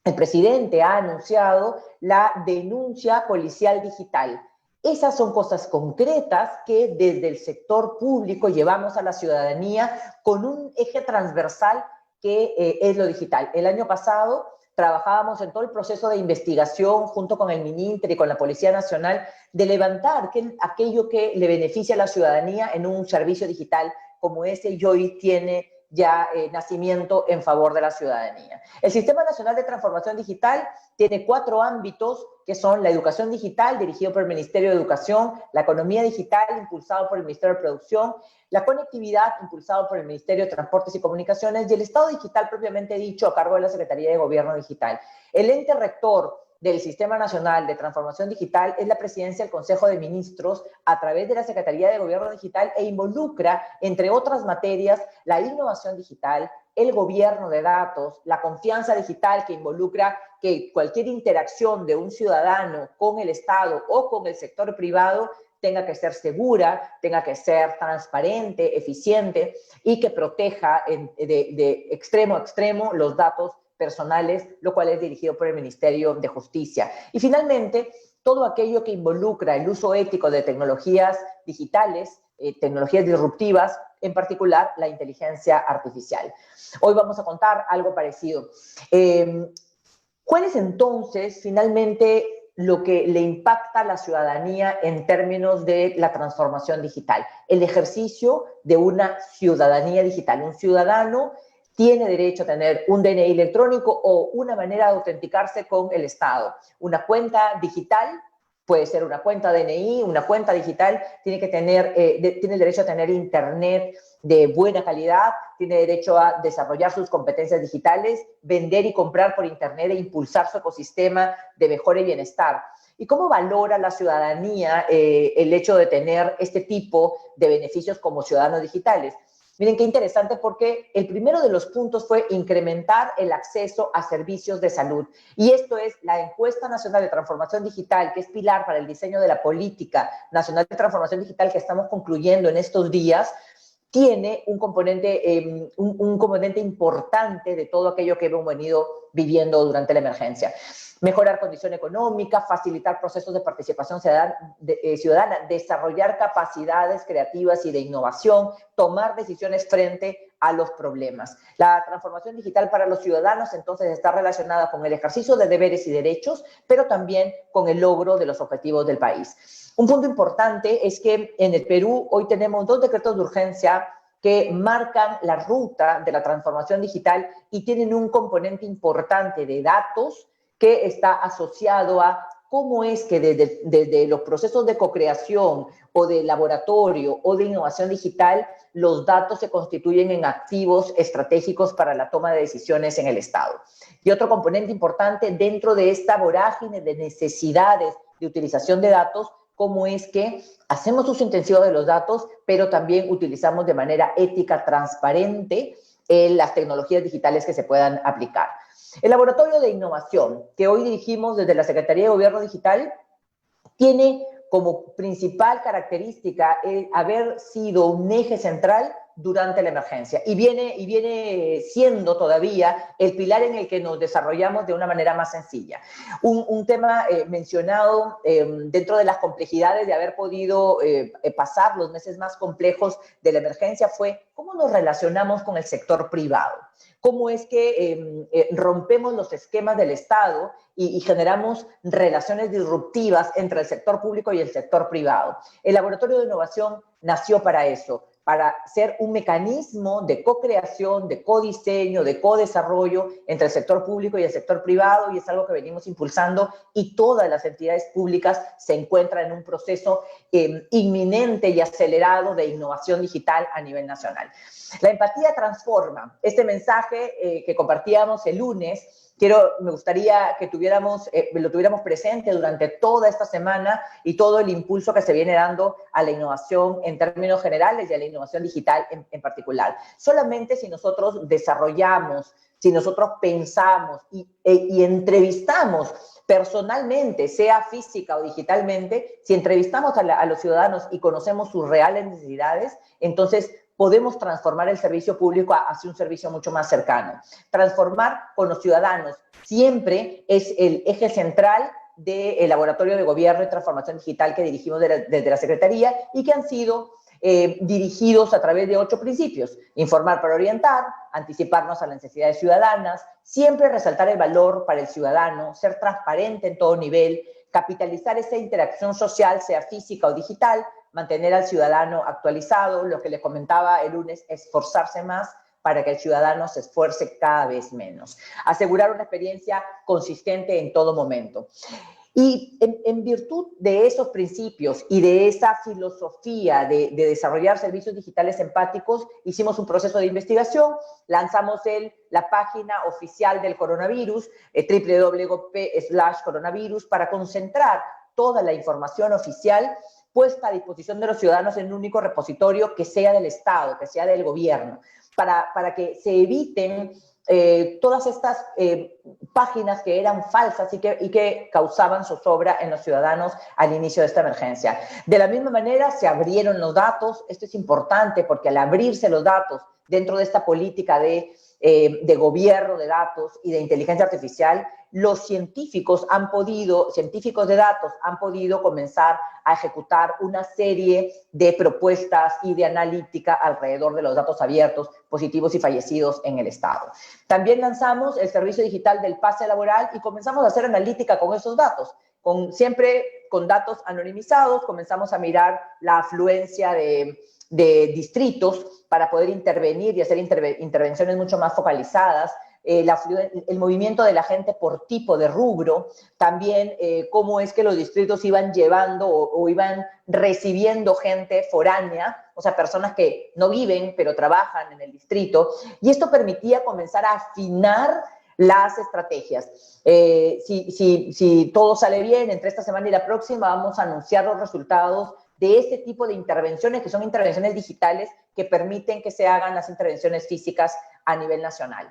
el presidente ha anunciado la denuncia policial digital. Esas son cosas concretas que desde el sector público llevamos a la ciudadanía con un eje transversal que es lo digital. El año pasado trabajábamos en todo el proceso de investigación junto con el MININTER y con la Policía Nacional de levantar aquello que le beneficia a la ciudadanía en un servicio digital como ese y hoy tiene ya nacimiento en favor de la ciudadanía. El Sistema Nacional de Transformación Digital tiene 4 ámbitos que son la educación digital, dirigido por el Ministerio de Educación, la economía digital, impulsado por el Ministerio de Producción, la conectividad, impulsado por el Ministerio de Transportes y Comunicaciones, y el Estado digital, propiamente dicho, a cargo de la Secretaría de Gobierno Digital. El ente rector del Sistema Nacional de Transformación Digital es la Presidencia del Consejo de Ministros a través de la Secretaría de Gobierno Digital e involucra, entre otras materias, la innovación digital, el gobierno de datos, la confianza digital que involucra que cualquier interacción de un ciudadano con el Estado o con el sector privado tenga que ser segura, tenga que ser transparente, eficiente y que proteja de extremo a extremo los datos personales, lo cual es dirigido por el Ministerio de Justicia. Y finalmente, todo aquello que involucra el uso ético de tecnologías digitales tecnologías disruptivas, en particular la inteligencia artificial. Hoy vamos a contar algo parecido. ¿Cuál es entonces finalmente lo que le impacta a la ciudadanía en términos de la transformación digital? El ejercicio de una ciudadanía digital. Un ciudadano tiene derecho a tener un DNI electrónico o una manera de autenticarse con el Estado. Una cuenta digital, puede ser una cuenta DNI, una cuenta digital, tiene el derecho a tener internet de buena calidad, tiene derecho a desarrollar sus competencias digitales, vender y comprar por internet e impulsar su ecosistema de mejora y bienestar. ¿Y cómo valora la ciudadanía el hecho de tener este tipo de beneficios como ciudadanos digitales? Miren qué interesante, porque el primero de los puntos fue incrementar el acceso a servicios de salud. Y esto es la Encuesta Nacional de Transformación Digital, que es pilar para el diseño de la Política Nacional de Transformación Digital que estamos concluyendo en estos días. Tiene un componente importante de todo aquello que hemos venido viviendo durante la emergencia. Mejorar condición económica, facilitar procesos de participación ciudadana, desarrollar capacidades creativas y de innovación, tomar decisiones frente a los problemas. La transformación digital para los ciudadanos entonces está relacionada con el ejercicio de deberes y derechos, pero también con el logro de los objetivos del país. Un punto importante es que en el Perú hoy tenemos 2 decretos de urgencia que marcan la ruta de la transformación digital y tienen un componente importante de datos que está asociado a cómo es que desde los procesos de co-creación o de laboratorio o de innovación digital, los datos se constituyen en activos estratégicos para la toma de decisiones en el Estado. Y otro componente importante dentro de esta vorágine de necesidades de utilización de datos, cómo es que hacemos uso intensivo de los datos, pero también utilizamos de manera ética, transparente, las tecnologías digitales que se puedan aplicar. El Laboratorio de Innovación, que hoy dirigimos desde la Secretaría de Gobierno Digital, tiene como principal característica el haber sido un eje central durante la emergencia y viene siendo todavía el pilar en el que nos desarrollamos de una manera más sencilla. Un tema mencionado dentro de las complejidades de haber podido pasar los meses más complejos de la emergencia fue cómo nos relacionamos con el sector privado. Cómo es que rompemos los esquemas del Estado y generamos relaciones disruptivas entre el sector público y el sector privado. El Laboratorio de Innovación nació para eso, para ser un mecanismo de co-creación, de co-diseño, de co-desarrollo entre el sector público y el sector privado, y es algo que venimos impulsando, y todas las entidades públicas se encuentran en un proceso inminente y acelerado de innovación digital a nivel nacional. La empatía transforma. Este mensaje que compartíamos el lunes, me gustaría que lo tuviéramos presente durante toda esta semana y todo el impulso que se viene dando a la innovación en términos generales y a la innovación digital en particular. Solamente si nosotros desarrollamos, si nosotros pensamos y entrevistamos personalmente, sea física o digitalmente, si entrevistamos a los ciudadanos y conocemos sus reales necesidades, entonces podemos transformar el servicio público hacia un servicio mucho más cercano. Transformar con los ciudadanos siempre es el eje central del Laboratorio de Gobierno y Transformación Digital que dirigimos desde la Secretaría y que han sido dirigidos a través de 8 principios. Informar para orientar, anticiparnos a las necesidades ciudadanas, siempre resaltar el valor para el ciudadano, ser transparente en todo nivel, capitalizar esa interacción social, sea física o digital, mantener al ciudadano actualizado, lo que les comentaba el lunes, esforzarse más para que el ciudadano se esfuerce cada vez menos. Asegurar una experiencia consistente en todo momento. Y en virtud de esos principios y de esa filosofía de desarrollar servicios digitales empáticos, hicimos un proceso de investigación, lanzamos la página oficial del coronavirus, www.gov.p/coronavirus, para concentrar toda la información oficial puesta a disposición de los ciudadanos en un único repositorio que sea del Estado, que sea del gobierno, para que se eviten todas estas páginas que eran falsas y que causaban zozobra en los ciudadanos al inicio de esta emergencia. De la misma manera, se abrieron los datos. Esto es importante porque al abrirse los datos dentro de esta política de de gobierno de datos y de inteligencia artificial, los científicos de datos han podido comenzar a ejecutar una serie de propuestas y de analítica alrededor de los datos abiertos, positivos y fallecidos en el Estado. También lanzamos el servicio digital del pase laboral y comenzamos a hacer analítica con esos datos. Siempre con datos anonimizados, comenzamos a mirar la afluencia de distritos para poder intervenir y hacer intervenciones mucho más focalizadas, el movimiento de la gente por tipo de rubro, también cómo es que los distritos iban llevando o iban recibiendo gente foránea, o sea, personas que no viven pero trabajan en el distrito, y esto permitía comenzar a afinar las estrategias. Si todo sale bien, entre esta semana y la próxima vamos a anunciar los resultados de este tipo de intervenciones, que son intervenciones digitales que permiten que se hagan las intervenciones físicas a nivel nacional.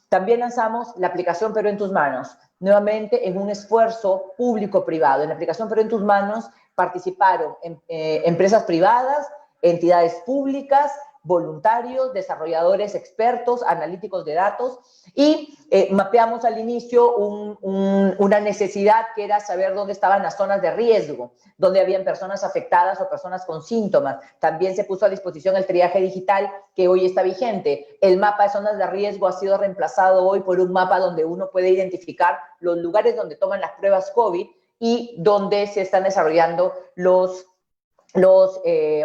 También lanzamos la aplicación Perú en tus manos, nuevamente en un esfuerzo público-privado. En la aplicación Perú en tus manos participaron empresas privadas, entidades públicas, voluntarios, desarrolladores expertos, analíticos de datos, y mapeamos al inicio una necesidad que era saber dónde estaban las zonas de riesgo, dónde habían personas afectadas o personas con síntomas. También se puso a disposición el triaje digital que hoy está vigente. El mapa de zonas de riesgo ha sido reemplazado hoy por un mapa donde uno puede identificar los lugares donde toman las pruebas COVID y donde se están desarrollando los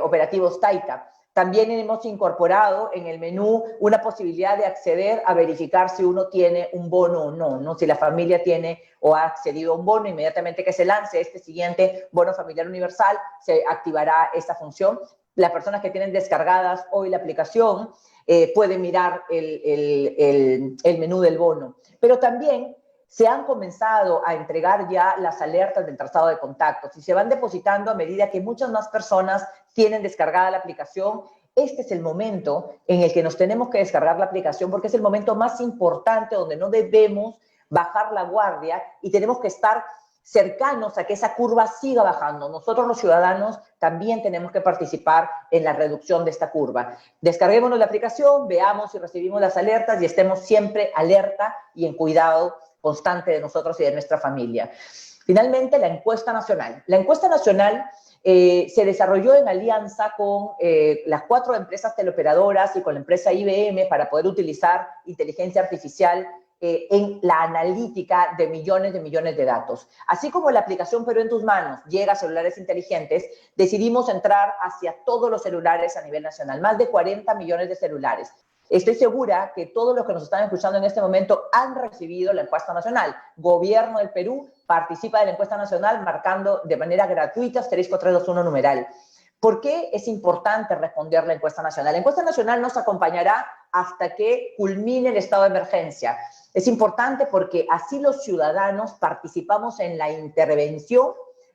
operativos Taika. También hemos incorporado en el menú una posibilidad de acceder a verificar si uno tiene un bono o no, ¿no? Si la familia tiene o ha accedido a un bono, inmediatamente que se lance este siguiente bono familiar universal, se activará esta función. Las personas que tienen descargadas hoy la aplicación pueden mirar el menú del bono. Pero también se han comenzado a entregar ya las alertas del trazado de contactos y se van depositando a medida que muchas más personas tienen descargada la aplicación. Este es el momento en el que nos tenemos que descargar la aplicación porque es el momento más importante donde no debemos bajar la guardia y tenemos que estar cercanos a que esa curva siga bajando. Nosotros los ciudadanos también tenemos que participar en la reducción de esta curva. Descarguémonos la aplicación, veamos si recibimos las alertas y estemos siempre alerta y en cuidado constante de nosotros y de nuestra familia. Finalmente, la encuesta nacional. La encuesta nacional se desarrolló en alianza con las 4 empresas teleoperadoras y con la empresa IBM para poder utilizar inteligencia artificial en la analítica de millones de datos. Así como la aplicación Perú en tus manos llega a celulares inteligentes, decidimos entrar hacia todos los celulares a nivel nacional, más de 40 millones de celulares. Estoy segura que todos los que nos están escuchando en este momento han recibido la encuesta nacional. Gobierno del Perú participa de la encuesta nacional marcando de manera gratuita *321 numeral. ¿Por qué es importante responder la encuesta nacional? La encuesta nacional nos acompañará hasta que culmine el estado de emergencia. Es importante porque así los ciudadanos participamos en la intervención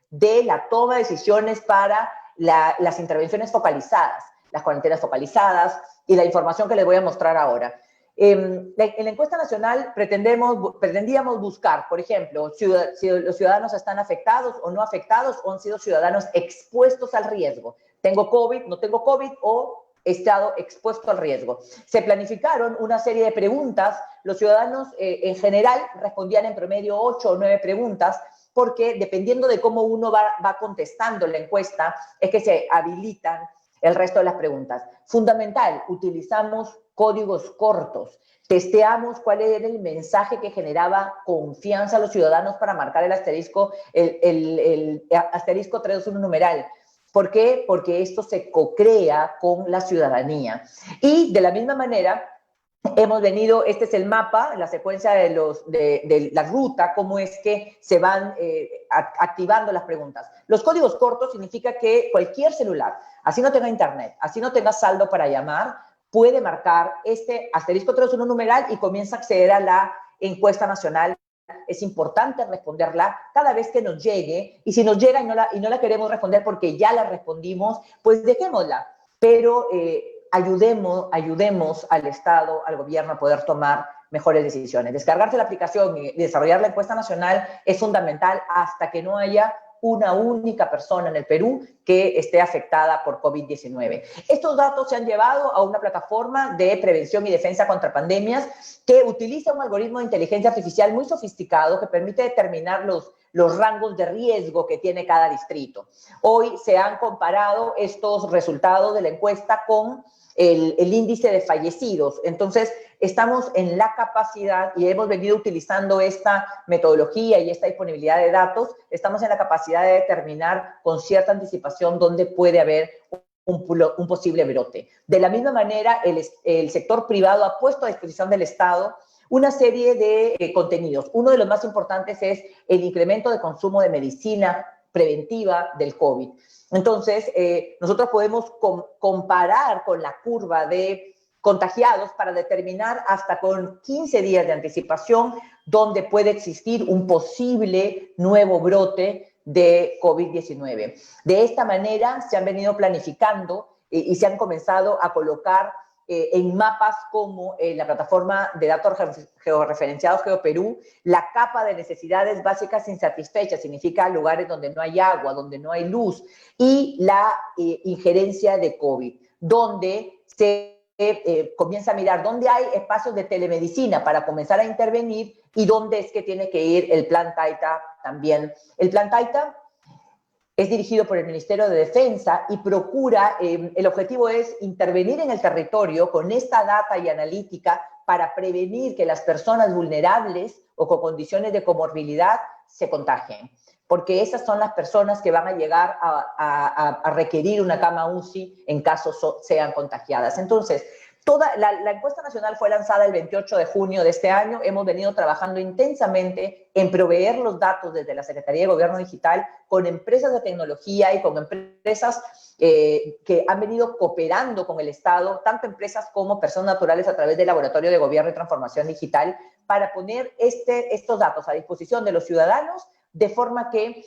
de la toma de decisiones para las intervenciones focalizadas, las cuarentenas focalizadas y la información que les voy a mostrar ahora. En la encuesta nacional pretendíamos buscar, por ejemplo, si los ciudadanos están afectados o no afectados o han sido ciudadanos expuestos al riesgo. ¿Tengo COVID, no tengo COVID o he estado expuesto al riesgo? Se planificaron una serie de preguntas. Los ciudadanos en general respondían en promedio 8 o 9 preguntas porque dependiendo de cómo uno va contestando la encuesta es que se habilitan el resto de las preguntas. Fundamental, utilizamos códigos cortos. Testeamos cuál era el mensaje que generaba confianza a los ciudadanos para marcar el asterisco 321 numeral. ¿Por qué? Porque esto se cocrea con la ciudadanía. Y de la misma manera, hemos venido, este es el mapa, la secuencia de la ruta, cómo es que se van activando las preguntas. Los códigos cortos significa que cualquier celular, así no tenga internet, así no tenga saldo para llamar, puede marcar este asterisco 321 numeral y comienza a acceder a la encuesta nacional. Es importante responderla cada vez que nos llegue, y si nos llega y no la queremos responder porque ya la respondimos, pues dejémosla, pero ayudemos al Estado, al gobierno a poder tomar mejores decisiones. Descargarse la aplicación y desarrollar la encuesta nacional es fundamental hasta que no haya una única persona en el Perú que esté afectada por COVID-19. Estos datos se han llevado a una plataforma de prevención y defensa contra pandemias que utiliza un algoritmo de inteligencia artificial muy sofisticado que permite determinar los rangos de riesgo que tiene cada distrito. Hoy se han comparado estos resultados de la encuesta con el índice de fallecidos. Entonces, estamos en la capacidad, y hemos venido utilizando esta metodología y esta disponibilidad de datos, estamos en la capacidad de determinar con cierta anticipación dónde puede haber un posible brote. De la misma manera, el sector privado ha puesto a disposición del Estado una serie de contenidos. Uno de los más importantes es el incremento de consumo de medicina preventiva del COVID. Entonces, nosotros podemos comparar con la curva de contagiados para determinar hasta con 15 días de anticipación dónde puede existir un posible nuevo brote de COVID-19. De esta manera se han venido planificando y se han comenzado a colocar en mapas como la plataforma de datos georreferenciados GeoPerú, la capa de necesidades básicas insatisfechas, significa lugares donde no hay agua, donde no hay luz, y la injerencia de COVID, donde se comienza a mirar dónde hay espacios de telemedicina para comenzar a intervenir y dónde es que tiene que ir el Plan Taita también. El Plan Taita es dirigido por el Ministerio de Defensa y procura, el objetivo es intervenir en el territorio con esta data y analítica para prevenir que las personas vulnerables o con condiciones de comorbilidad se contagien, porque esas son las personas que van a llegar a requerir una cama UCI en caso sean contagiadas. Entonces, la encuesta nacional fue lanzada el 28 de junio de este año. Hemos venido trabajando intensamente en proveer los datos desde la Secretaría de Gobierno Digital con empresas de tecnología y con empresas que han venido cooperando con el Estado, tanto empresas como personas naturales a través del Laboratorio de Gobierno y Transformación Digital, para poner estos datos a disposición de los ciudadanos de forma que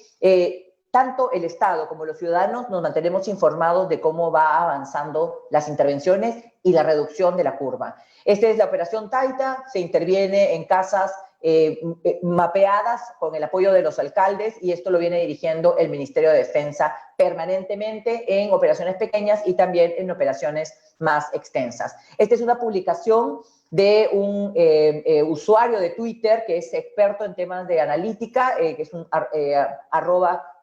tanto el Estado como los ciudadanos nos mantenemos informados de cómo va avanzando las intervenciones y la reducción de la curva. Esta es la operación Taita, se interviene en casas mapeadas con el apoyo de los alcaldes y esto lo viene dirigiendo el Ministerio de Defensa permanentemente en operaciones pequeñas y también en operaciones más extensas. Esta es una publicación de un usuario de Twitter que es experto en temas de analítica, que es un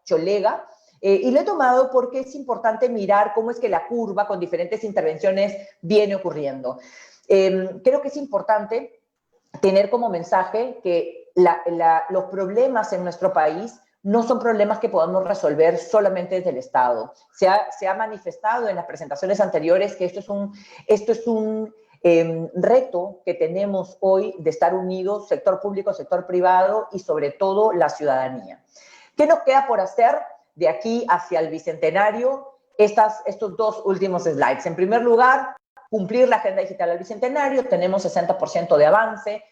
@cholega, y lo he tomado porque es importante mirar cómo es que la curva con diferentes intervenciones viene ocurriendo. Creo que es importante tener como mensaje que los problemas en nuestro país no son problemas que podamos resolver solamente desde el Estado. Se ha manifestado en las presentaciones anteriores que esto es un reto que tenemos hoy de estar unidos, sector público, sector privado y sobre todo la ciudadanía. ¿Qué nos queda por hacer de aquí hacia el Bicentenario? Estos dos últimos slides. En primer lugar, cumplir la agenda digital al Bicentenario, tenemos 60% de avance,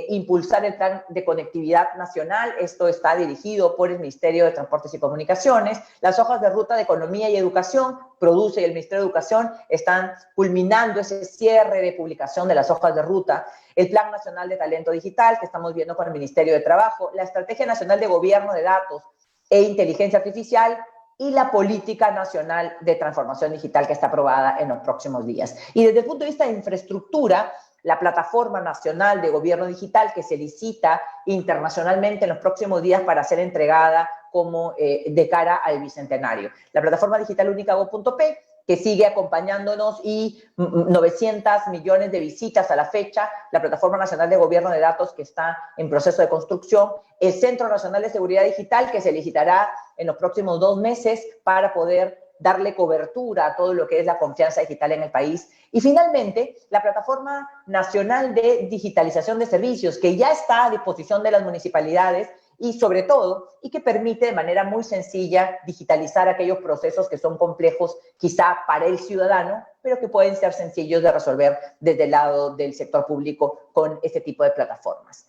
impulsar el plan de conectividad nacional, esto está dirigido por el Ministerio de Transportes y Comunicaciones, las hojas de ruta de economía y educación, produce y el Ministerio de Educación están culminando ese cierre de publicación de las hojas de ruta, el Plan Nacional de Talento Digital que estamos viendo con el Ministerio de Trabajo, la Estrategia Nacional de Gobierno de Datos e Inteligencia Artificial y la Política Nacional de Transformación Digital que está aprobada en los próximos días. Y desde el punto de vista de infraestructura, la Plataforma Nacional de Gobierno Digital que se licita internacionalmente en los próximos días para ser entregada como de cara al Bicentenario. La Plataforma Digital Única Go.p que sigue acompañándonos y 900 millones de visitas a la fecha, la Plataforma Nacional de Gobierno de Datos que está en proceso de construcción, el Centro Nacional de Seguridad Digital que se licitará en los próximos 2 meses para poder darle cobertura a todo lo que es la confianza digital en el país. Y finalmente, la Plataforma Nacional de Digitalización de Servicios, que ya está a disposición de las municipalidades y sobre todo, y que permite de manera muy sencilla digitalizar aquellos procesos que son complejos quizá para el ciudadano, pero que pueden ser sencillos de resolver desde el lado del sector público con este tipo de plataformas.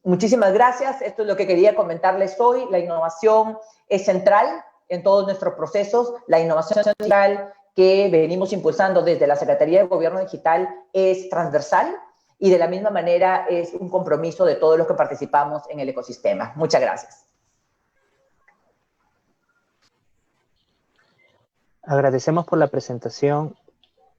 Muchísimas gracias. Esto es lo que quería comentarles hoy. La innovación es central en todos nuestros procesos. La innovación central que venimos impulsando desde la Secretaría de Gobierno Digital es transversal y de la misma manera es un compromiso de todos los que participamos en el ecosistema. Muchas gracias. Agradecemos por la presentación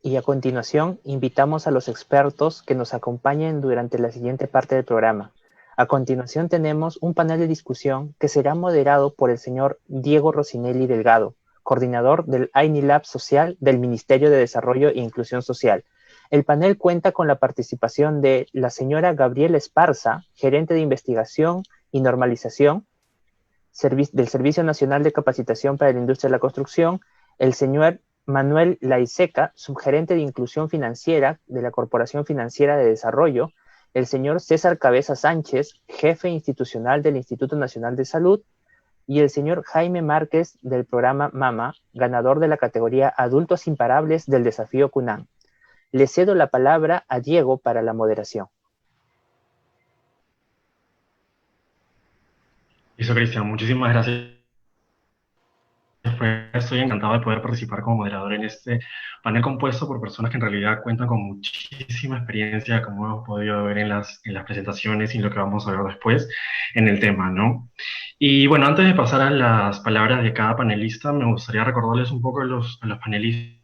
y a continuación invitamos a los expertos que nos acompañen durante la siguiente parte del programa. A continuación tenemos un panel de discusión que será moderado por el señor Diego Rosinelli Delgado, coordinador del INI Lab Social del Ministerio de Desarrollo e Inclusión Social. El panel cuenta con la participación de la señora Gabriela Esparza, gerente de investigación y normalización del Servicio Nacional de Capacitación para la Industria de la Construcción, el señor Manuel Laiseca, subgerente de Inclusión Financiera de la Corporación Financiera de Desarrollo, el señor César Cabeza Sánchez, jefe institucional del Instituto Nacional de Salud, y el señor Jaime Márquez del programa MAMA, ganador de la categoría Adultos Imparables del Desafío CUNAM. Le cedo la palabra a Diego para la moderación. Listo, Cristian, muchísimas gracias. Estoy encantado de poder participar como moderador en este panel compuesto por personas que en realidad cuentan con muchísima experiencia, como hemos podido ver en las presentaciones y lo que vamos a ver después en el tema, ¿no? Y bueno, antes de pasar a las palabras de cada panelista, me gustaría recordarles un poco a los panelistas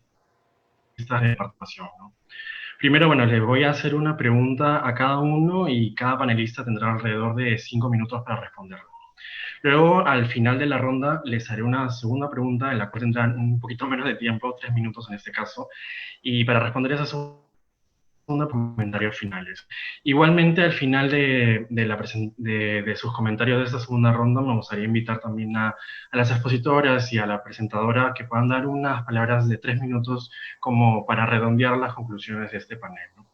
de participación, ¿no? Primero, bueno, les voy a hacer una pregunta a cada uno y cada panelista tendrá alrededor de 5 minutos para responderla. Luego, al final de la ronda, les haré una segunda pregunta en la cual tendrán un poquito menos de tiempo, 3 minutos en este caso, y para responder esa segunda, comentarios finales. Igualmente, al final de sus comentarios de esta segunda ronda, me gustaría invitar también a las expositoras y a la presentadora que puedan dar unas palabras de 3 minutos como para redondear las conclusiones de este panel, ¿no?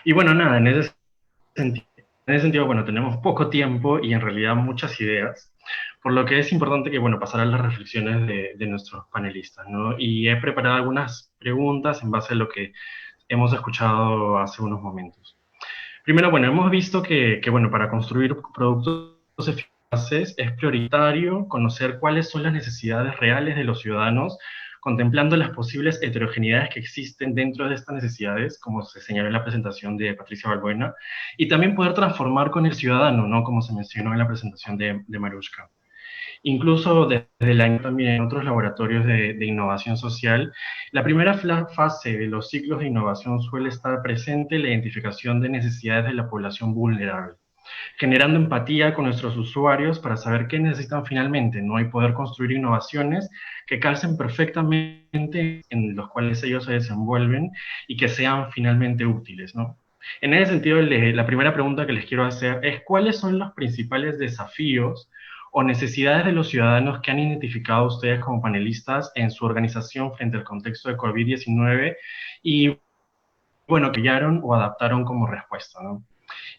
Y bueno, nada, en ese sentido, bueno, tenemos poco tiempo y en realidad muchas ideas, por lo que es importante que, bueno, pasar a las reflexiones de nuestros panelistas, ¿no? Y he preparado algunas preguntas en base a lo que hemos escuchado hace unos momentos. Primero, bueno, hemos visto que bueno, para construir productos eficaces es prioritario conocer cuáles son las necesidades reales de los ciudadanos, contemplando las posibles heterogeneidades que existen dentro de estas necesidades, como se señaló en la presentación de Patricia Balbuena, y también poder transformar con el ciudadano, ¿no? Como se mencionó en la presentación de Marushka. Incluso desde el año también en otros laboratorios de innovación social, la primera fase de los ciclos de innovación suele estar presente en la identificación de necesidades de la población vulnerable, generando empatía con nuestros usuarios para saber qué necesitan finalmente, ¿no? Y poder construir innovaciones que calcen perfectamente en los cuales ellos se desenvuelven y que sean finalmente útiles, ¿no? En ese sentido, la primera pregunta que les quiero hacer es ¿cuáles son los principales desafíos o necesidades de los ciudadanos que han identificado ustedes como panelistas en su organización frente al contexto de COVID-19 y, bueno, que hallaron o adaptaron como respuesta, ¿no?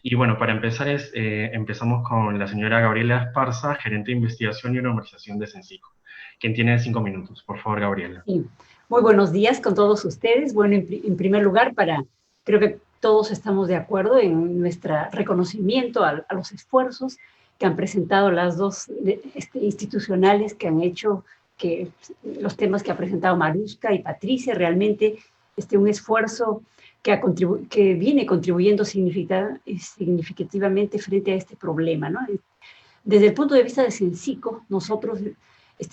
Y bueno, para empezar empezamos con la señora Gabriela Esparza, gerente de investigación y normalización de Censico, quien tiene 5 minutos. Por favor, Gabriela. Sí. Muy buenos días con todos ustedes. Bueno, en primer lugar, creo que todos estamos de acuerdo en nuestro reconocimiento a los esfuerzos que han presentado las dos institucionales que han hecho que los temas que ha presentado Marushka y Patricia, realmente un esfuerzo que viene contribuyendo significativamente frente a este problema, ¿no? Desde el punto de vista de Censico, nosotros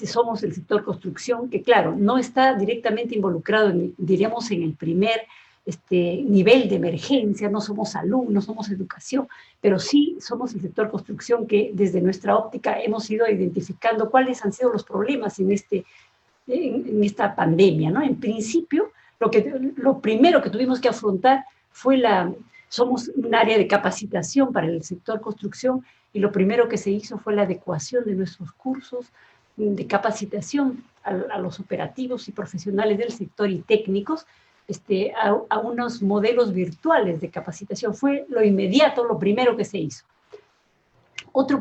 somos el sector construcción, que claro, no está directamente involucrado, diríamos, en el primer nivel de emergencia, no somos salud, no somos educación, pero sí somos el sector construcción que desde nuestra óptica hemos ido identificando cuáles han sido los problemas en esta pandemia, ¿no? En principio, lo primero que tuvimos que afrontar fue somos un área de capacitación para el sector construcción y lo primero que se hizo fue la adecuación de nuestros cursos de capacitación a los operativos y profesionales del sector y técnicos a unos modelos virtuales de capacitación. Fue lo inmediato, lo primero que se hizo. Otra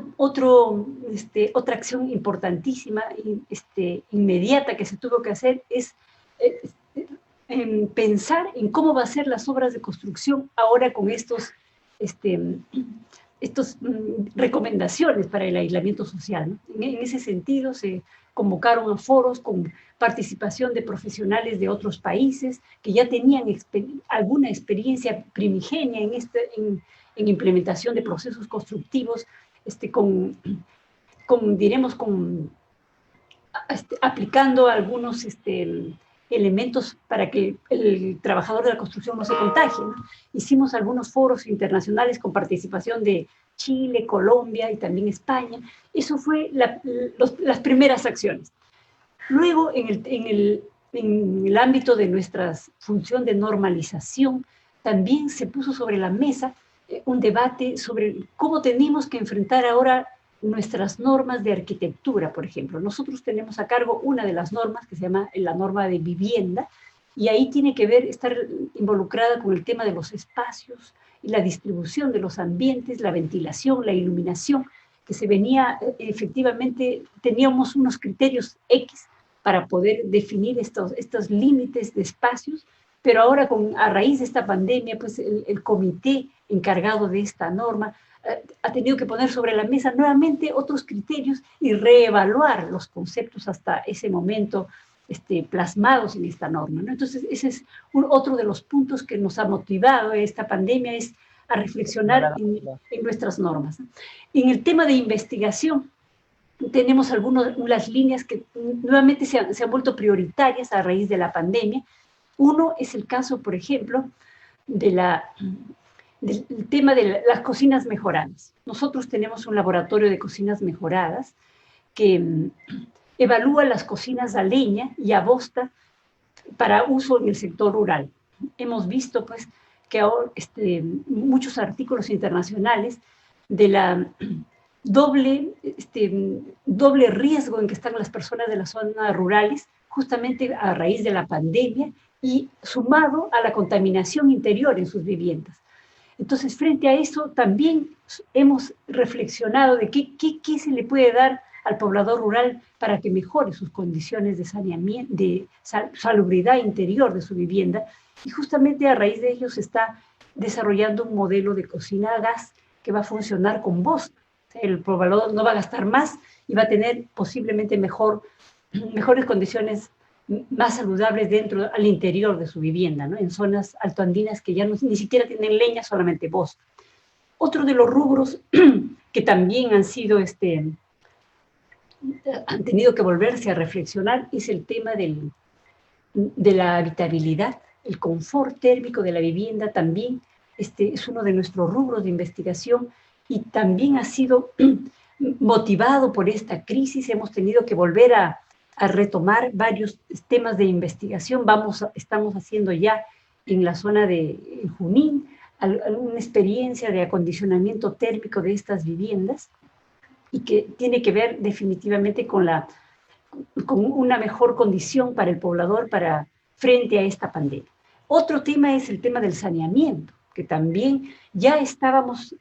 acción importantísima, inmediata que se tuvo que hacer es pensar en cómo va a ser las obras de construcción ahora con estas recomendaciones para el aislamiento social, ¿no? En ese sentido se convocaron a foros con participación de profesionales de otros países que ya tenían alguna experiencia primigenia en implementación de procesos constructivos, con aplicando algunos elementos para que el trabajador de la construcción no se contagie, ¿no? Hicimos algunos foros internacionales con participación de Chile, Colombia y también España. Eso fue las primeras acciones. Luego, en el ámbito de nuestra función de normalización, también se puso sobre la mesa un debate sobre cómo tenemos que enfrentar ahora nuestras normas de arquitectura, por ejemplo. Nosotros tenemos a cargo una de las normas que se llama la norma de vivienda, y ahí tiene que ver, estar involucrada con el tema de los espacios y la distribución de los ambientes, la ventilación, la iluminación, que se venía, efectivamente, teníamos unos criterios X para poder definir estos límites de espacios, pero ahora a raíz de esta pandemia, pues el comité encargado de esta norma ha tenido que poner sobre la mesa nuevamente otros criterios y reevaluar los conceptos hasta ese momento plasmados en esta norma, ¿no? Entonces, ese es otro de los puntos que nos ha motivado esta pandemia, es a reflexionar en nuestras normas, ¿no? En el tema de investigación, tenemos unas líneas que nuevamente se han vuelto prioritarias a raíz de la pandemia. Uno es el caso, por ejemplo, del tema de las cocinas mejoradas. Nosotros tenemos un laboratorio de cocinas mejoradas que evalúa las cocinas a leña y a bosta para uso en el sector rural. Hemos visto, pues, que ahora muchos artículos internacionales de la doble riesgo en que están las personas de las zonas rurales, justamente a raíz de la pandemia y sumado a la contaminación interior en sus viviendas. Entonces, frente a eso, también hemos reflexionado de qué se le puede dar al poblador rural para que mejore sus condiciones de saneamiento, de salubridad interior de su vivienda, y justamente a raíz de ello se está desarrollando un modelo de cocina a gas que va a funcionar con bosta. El poblador no va a gastar más y va a tener posiblemente mejores condiciones más saludables al interior de su vivienda, ¿no? En zonas altoandinas que ya ni siquiera tienen leña, solamente bosta. Otro de los rubros que también han tenido que volverse a reflexionar es el tema de la habitabilidad, el confort térmico de la vivienda también es uno de nuestros rubros de investigación y también ha sido motivado por esta crisis. Hemos tenido que volver a retomar varios temas de investigación. Estamos haciendo ya en la zona de Junín alguna experiencia de acondicionamiento térmico de estas viviendas y que tiene que ver definitivamente con una mejor condición para el poblador frente a esta pandemia. Otro tema es el tema del saneamiento, que también ya estábamos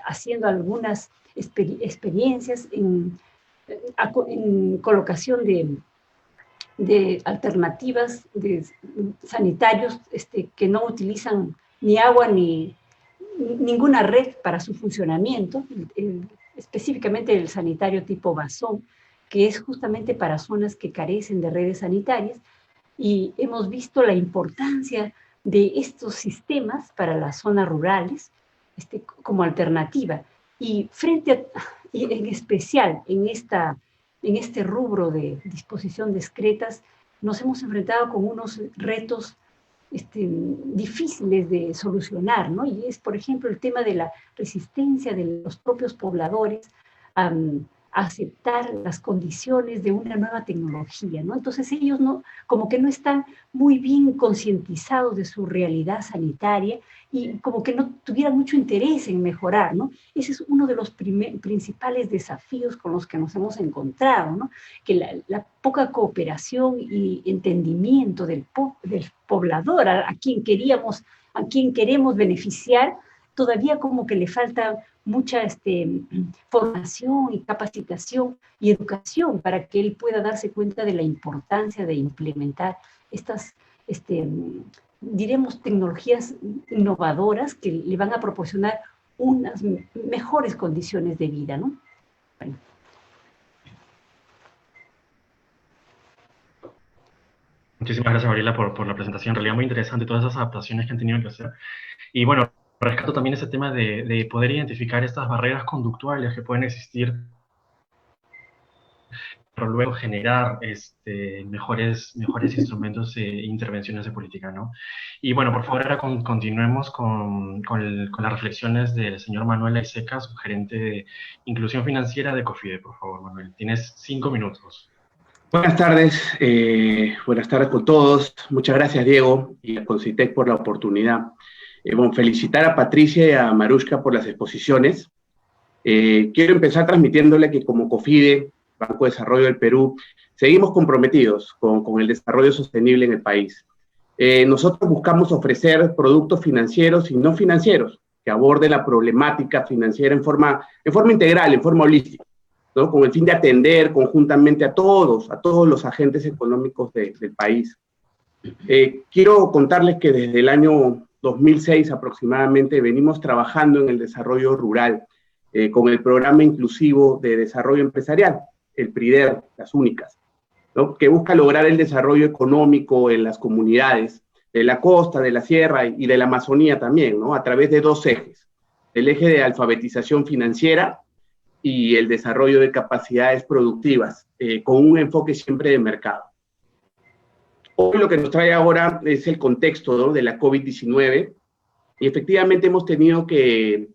haciendo algunas experiencias en colocación de alternativas de sanitarios que no utilizan ni agua ni ninguna red para su funcionamiento, específicamente el sanitario tipo Basón, que es justamente para zonas que carecen de redes sanitarias, y hemos visto la importancia de estos sistemas para las zonas rurales como alternativa. Y y en especial en este rubro de disposición de excretas, nos hemos enfrentado con unos retos difíciles de solucionar, ¿no? Y es, por ejemplo, el tema de la resistencia de los propios pobladores a aceptar las condiciones de una nueva tecnología, ¿no? Entonces ellos como que no están muy bien concientizados de su realidad sanitaria y como que no tuvieran mucho interés en mejorar, ¿no? Ese es uno de los principales desafíos con los que nos hemos encontrado, ¿no? Que la poca cooperación y entendimiento del poblador a quien queremos beneficiar, todavía como que le falta mucha formación y capacitación y educación para que él pueda darse cuenta de la importancia de implementar estas, diremos, tecnologías innovadoras que le van a proporcionar unas mejores condiciones de vida, ¿no? Bueno. Muchísimas gracias, Gabriela, por la presentación. En realidad muy interesante todas esas adaptaciones que han tenido que hacer. Y bueno, rescato también ese tema de poder identificar estas barreras conductuales que pueden existir para luego generar mejores instrumentos e intervenciones de política, ¿no? Y bueno, por favor, ahora continuemos con las reflexiones del señor Manuel Aiseca, subgerente de Inclusión Financiera de COFIDE. Por favor, Manuel, tienes 5 minutos. Buenas tardes con todos. Muchas gracias, Diego, y a Concitec por la oportunidad. Bueno, felicitar a Patricia y a Marushka por las exposiciones. Quiero empezar transmitiéndole que como COFIDE, Banco de Desarrollo del Perú, seguimos comprometidos con el desarrollo sostenible en el país. Nosotros buscamos ofrecer productos financieros y no financieros que aborden la problemática financiera en forma integral, en forma holística, ¿no? Con el fin de atender conjuntamente a todos los agentes económicos del país. Quiero contarles que desde el año 2006 aproximadamente venimos trabajando en el desarrollo rural, con el Programa Inclusivo de Desarrollo Empresarial, el PRIDER, las únicas, ¿no? Que busca lograr el desarrollo económico en las comunidades de la costa, de la sierra y de la Amazonía también, ¿no? A través de 2 ejes, el eje de alfabetización financiera y el desarrollo de capacidades productivas, con un enfoque siempre de mercado. Hoy lo que nos trae ahora es el contexto, ¿no?, de la COVID-19, y efectivamente hemos tenido que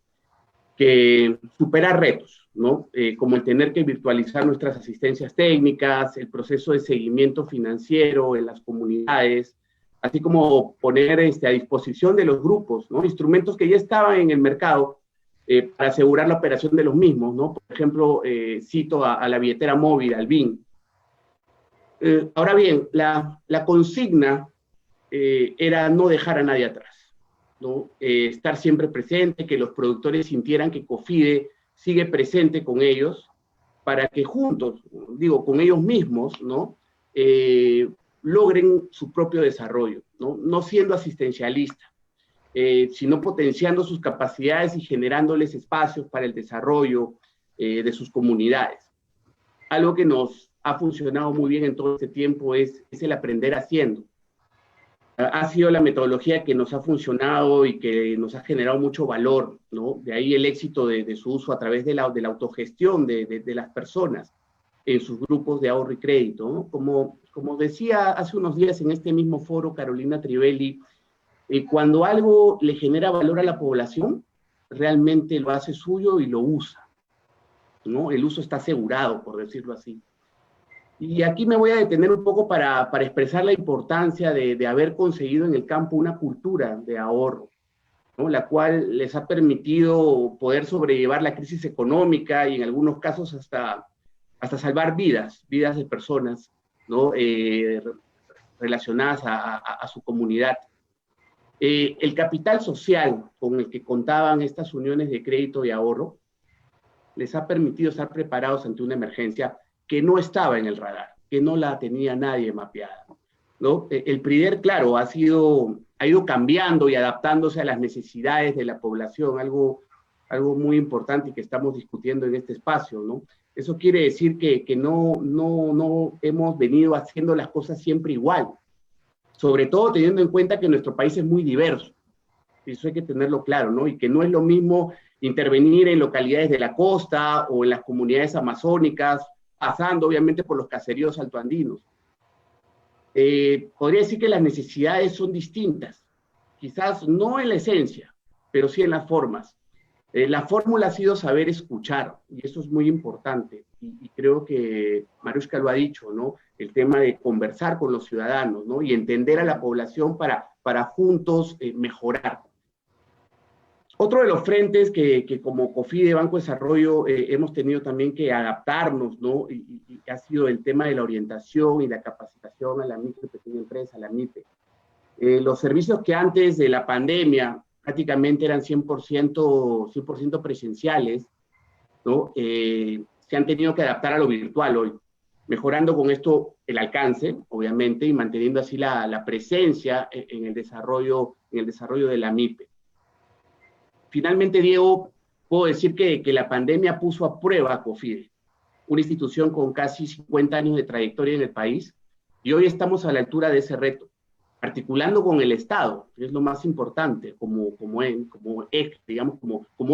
superar retos, ¿no? Como el tener que virtualizar nuestras asistencias técnicas, el proceso de seguimiento financiero en las comunidades, así como poner a disposición de los grupos, ¿no?, instrumentos que ya estaban en el mercado para asegurar la operación de los mismos, ¿no? Por ejemplo, cito a la billetera móvil, al BIN. Ahora bien, la consigna era no dejar a nadie atrás, ¿no? Estar siempre presente, que los productores sintieran que COFIDE sigue presente con ellos, para que juntos, digo, con ellos mismos, ¿no?, logren su propio desarrollo, ¿no? No siendo asistencialista, sino potenciando sus capacidades y generándoles espacios para el desarrollo de sus comunidades. Algo que nos ha funcionado muy bien en todo este tiempo es el aprender haciendo. Ha sido la metodología que nos ha funcionado y que nos ha generado mucho valor, ¿no? De ahí el éxito de su uso a través de la autogestión de las personas en sus grupos de ahorro y crédito, ¿no? Como decía hace unos días en este mismo foro Carolina Trivelli, cuando algo le genera valor a la población, realmente lo hace suyo y lo usa, ¿no? El uso está asegurado, por decirlo así. Y aquí me voy a detener un poco para expresar la importancia de haber conseguido en el campo una cultura de ahorro, ¿no?, la cual les ha permitido poder sobrellevar la crisis económica y en algunos casos hasta salvar vidas de personas, ¿no?, relacionadas a su comunidad. El capital social con el que contaban estas uniones de crédito y ahorro les ha permitido estar preparados ante una emergencia que no estaba en el radar, que no la tenía nadie mapeada, ¿no? El PRIDER, claro, ha ido cambiando y adaptándose a las necesidades de la población, algo muy importante y que estamos discutiendo en este espacio, ¿no? Eso quiere decir que no hemos venido haciendo las cosas siempre igual, sobre todo teniendo en cuenta que nuestro país es muy diverso. Eso hay que tenerlo claro, ¿no? Y que no es lo mismo intervenir en localidades de la costa o en las comunidades amazónicas, pasando obviamente por los caseríos altoandinos. Podría decir que las necesidades son distintas, quizás no en la esencia, pero sí en las formas. La fórmula ha sido saber escuchar, y eso es muy importante, y creo que Marushka lo ha dicho, ¿no? El tema de conversar con los ciudadanos, ¿no?, y entender a la población para juntos mejorar. Otro de los frentes que como COFIDE, Banco de Desarrollo, hemos tenido también que adaptarnos, ¿no?, y ha sido el tema de la orientación y la capacitación a la micro y pequeña empresa, a la MIPE. Los servicios que antes de la pandemia prácticamente eran 100% presenciales, ¿no?, se han tenido que adaptar a lo virtual hoy, mejorando con esto el alcance, obviamente, y manteniendo así la presencia en el desarrollo de la MIPE. Finalmente, Diego, puedo decir que la pandemia puso a prueba a COFIDE, una institución con casi 50 años de trayectoria en el país, y hoy estamos a la altura de ese reto, articulando con el Estado, que es lo más importante, como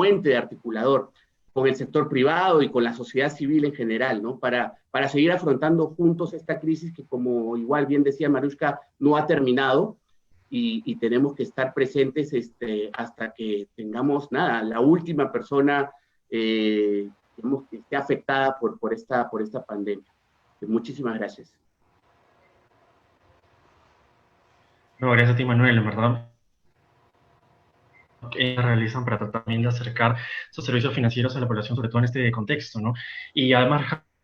ente articulador, con el sector privado y con la sociedad civil en general, ¿no? Para seguir afrontando juntos esta crisis que, como igual bien decía Marushka, no ha terminado, y tenemos que estar presentes hasta que tengamos, la última persona que esté afectada por esta pandemia. Muchísimas gracias. No, gracias a ti, Manuel, en verdad. Que realizan para tratar también de acercar esos servicios financieros a la población, sobre todo en este contexto, ¿no? Y además,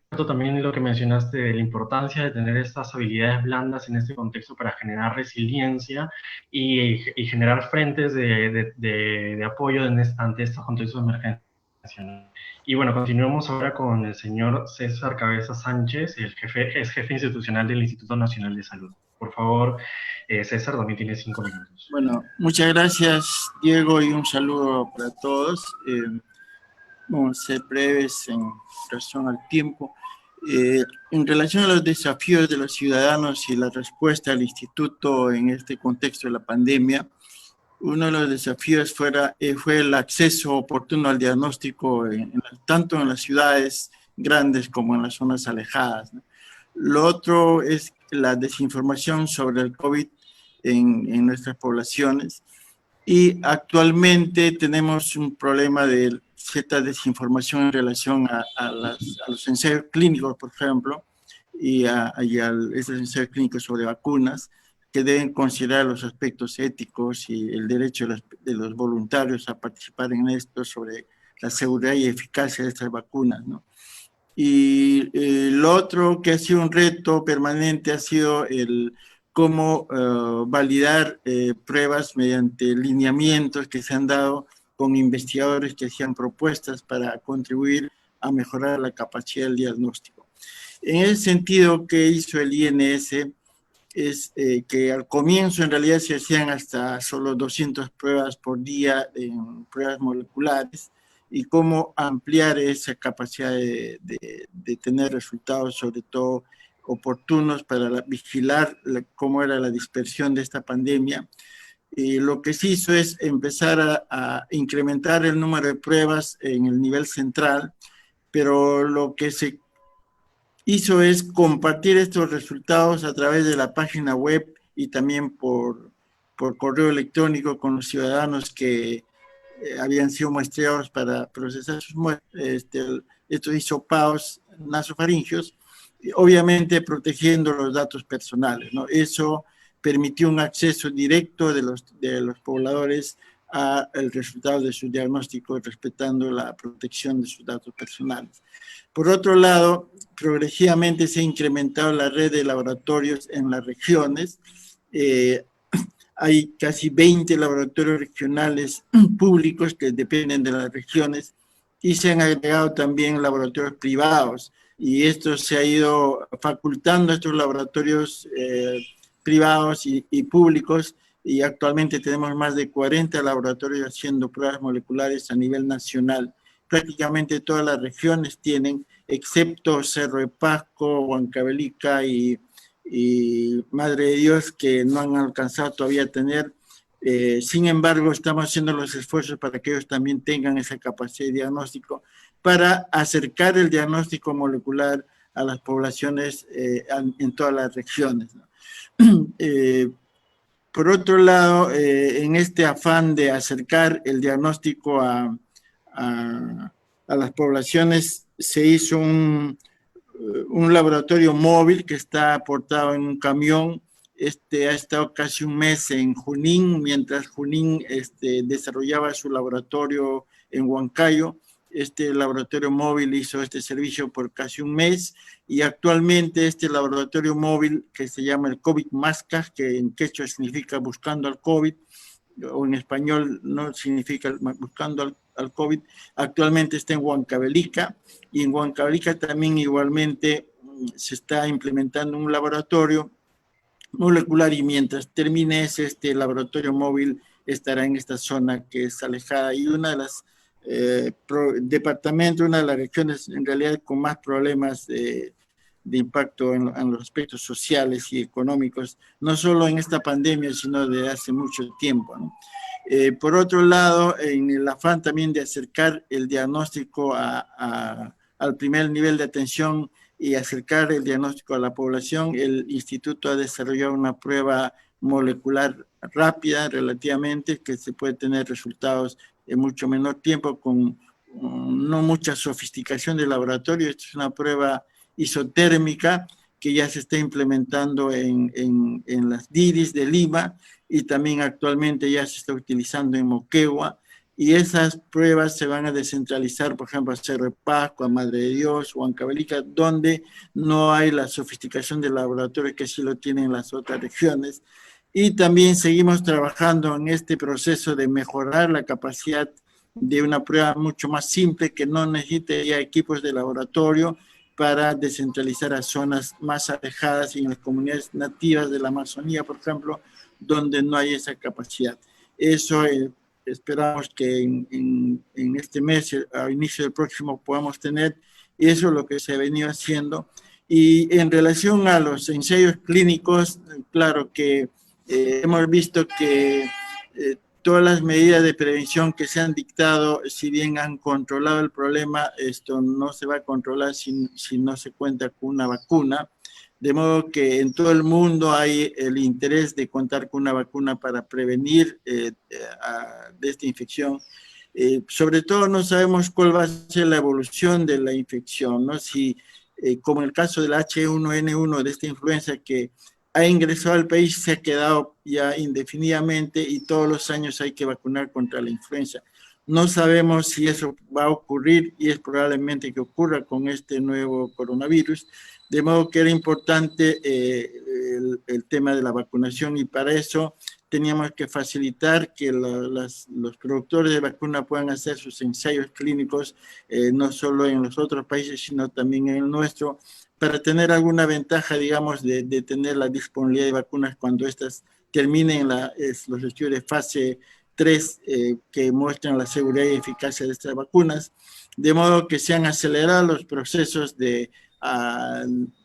Ricardo, también lo que mencionaste de la importancia de tener estas habilidades blandas en este contexto para generar resiliencia y generar frentes de apoyo ante estos contextos de emergencia, ¿no? Y bueno, continuamos ahora con el señor César Cabeza Sánchez, es jefe institucional del Instituto Nacional de Salud. Por favor, César, también tiene 5 minutos. Bueno, muchas gracias, Diego, y un saludo para todos. Vamos a ser breves en relación al tiempo. En relación a los desafíos de los ciudadanos y la respuesta del Instituto en este contexto de la pandemia, uno de los desafíos fue el acceso oportuno al diagnóstico, tanto en las ciudades grandes como en las zonas alejadas, ¿no? Lo otro es la desinformación sobre el COVID en nuestras poblaciones, y actualmente tenemos un problema de cierta desinformación en relación a los ensayos clínicos, por ejemplo, y a esos ensayos clínicos sobre vacunas, que deben considerar los aspectos éticos y el derecho de los voluntarios a participar en esto, sobre la seguridad y eficacia de estas vacunas, ¿no? Y lo otro que ha sido un reto permanente ha sido el cómo validar pruebas mediante lineamientos que se han dado con investigadores que hacían propuestas para contribuir a mejorar la capacidad del diagnóstico. En ese sentido, ¿qué hizo el INS? Es que al comienzo en realidad se hacían hasta solo 200 pruebas por día en pruebas moleculares, y cómo ampliar esa capacidad de tener resultados, sobre todo oportunos, para vigilar cómo era la dispersión de esta pandemia. Y lo que se hizo es empezar a incrementar el número de pruebas en el nivel central, pero lo que se hizo es compartir estos resultados a través de la página web y también por correo electrónico con los ciudadanos que habían sido muestreados para procesar sus estos hisopados nasofaringios, obviamente protegiendo los datos personales, ¿no? Eso permitió un acceso directo de los pobladores al resultado de su diagnóstico, respetando la protección de sus datos personales. Por otro lado, progresivamente se ha incrementado la red de laboratorios en las regiones. Hay casi 20 laboratorios regionales públicos que dependen de las regiones, y se han agregado también laboratorios privados, y esto se ha ido facultando a estos laboratorios privados y públicos, y actualmente tenemos más de 40 laboratorios haciendo pruebas moleculares a nivel nacional. Prácticamente todas las regiones tienen, excepto Cerro de Pasco, Huancavelica y Madre de Dios, que no han alcanzado todavía a tener. Sin embargo, estamos haciendo los esfuerzos para que ellos también tengan esa capacidad de diagnóstico, para acercar el diagnóstico molecular a las poblaciones en todas las regiones, ¿no? Por otro lado, en este afán de acercar el diagnóstico a las poblaciones, se hizo un laboratorio móvil que está aportado en un camión. Ha estado casi un mes en Junín, mientras Junín desarrollaba su laboratorio en Huancayo. Este laboratorio móvil hizo este servicio por casi un mes, y actualmente este laboratorio móvil, que se llama el COVID Masca, que en quechua significa buscando al COVID, o en español no significa buscando al COVID, actualmente está en Huancavelica, y en Huancavelica también igualmente se está implementando un laboratorio molecular, y mientras termine este laboratorio móvil estará en esta zona que es alejada, y una de las departamentos, una de las regiones en realidad con más problemas de impacto en los aspectos sociales y económicos, no solo en esta pandemia, sino desde hace mucho tiempo, ¿no? Por otro lado, en el afán también de acercar el diagnóstico al primer nivel de atención y acercar el diagnóstico a la población, el instituto ha desarrollado una prueba molecular rápida relativamente, que se puede tener resultados en mucho menor tiempo con no mucha sofisticación de laboratorio. Esto es una prueba isotérmica que ya se está implementando en las DIRIs de Lima y también actualmente ya se está utilizando en Moquegua, y esas pruebas se van a descentralizar, por ejemplo, a Cerro de Pascua, a Madre de Dios, Huancavelica, donde no hay la sofisticación del laboratorio que sí lo tienen en las otras regiones. Y también seguimos trabajando en este proceso de mejorar la capacidad de una prueba mucho más simple, que no necesite ya equipos de laboratorio, para descentralizar a zonas más alejadas y en las comunidades nativas de la Amazonía, por ejemplo, donde no hay esa capacidad. Eso esperamos que en este mes, a inicio del próximo, podamos tener, y eso es lo que se ha venido haciendo. Y en relación a los ensayos clínicos, claro que hemos visto que todas las medidas de prevención que se han dictado, si bien han controlado el problema, esto no se va a controlar si no se cuenta con una vacuna. De modo que en todo el mundo hay el interés de contar con una vacuna para prevenir de esta infección. Sobre todo no sabemos cuál va a ser la evolución de la infección, ¿no? Si, como en el caso del H1N1, de esta influenza que ha ingresado al país, se ha quedado ya indefinidamente y todos los años hay que vacunar contra la influenza. No sabemos si eso va a ocurrir y es probablemente que ocurra con este nuevo coronavirus, de modo que era importante el tema de la vacunación, y para eso teníamos que facilitar que los productores de vacuna puedan hacer sus ensayos clínicos, no solo en los otros países, sino también en el nuestro, para tener alguna ventaja, digamos, de tener la disponibilidad de vacunas cuando estas terminen los estudios de fase 3 que muestran la seguridad y eficacia de estas vacunas, de modo que se han acelerado los procesos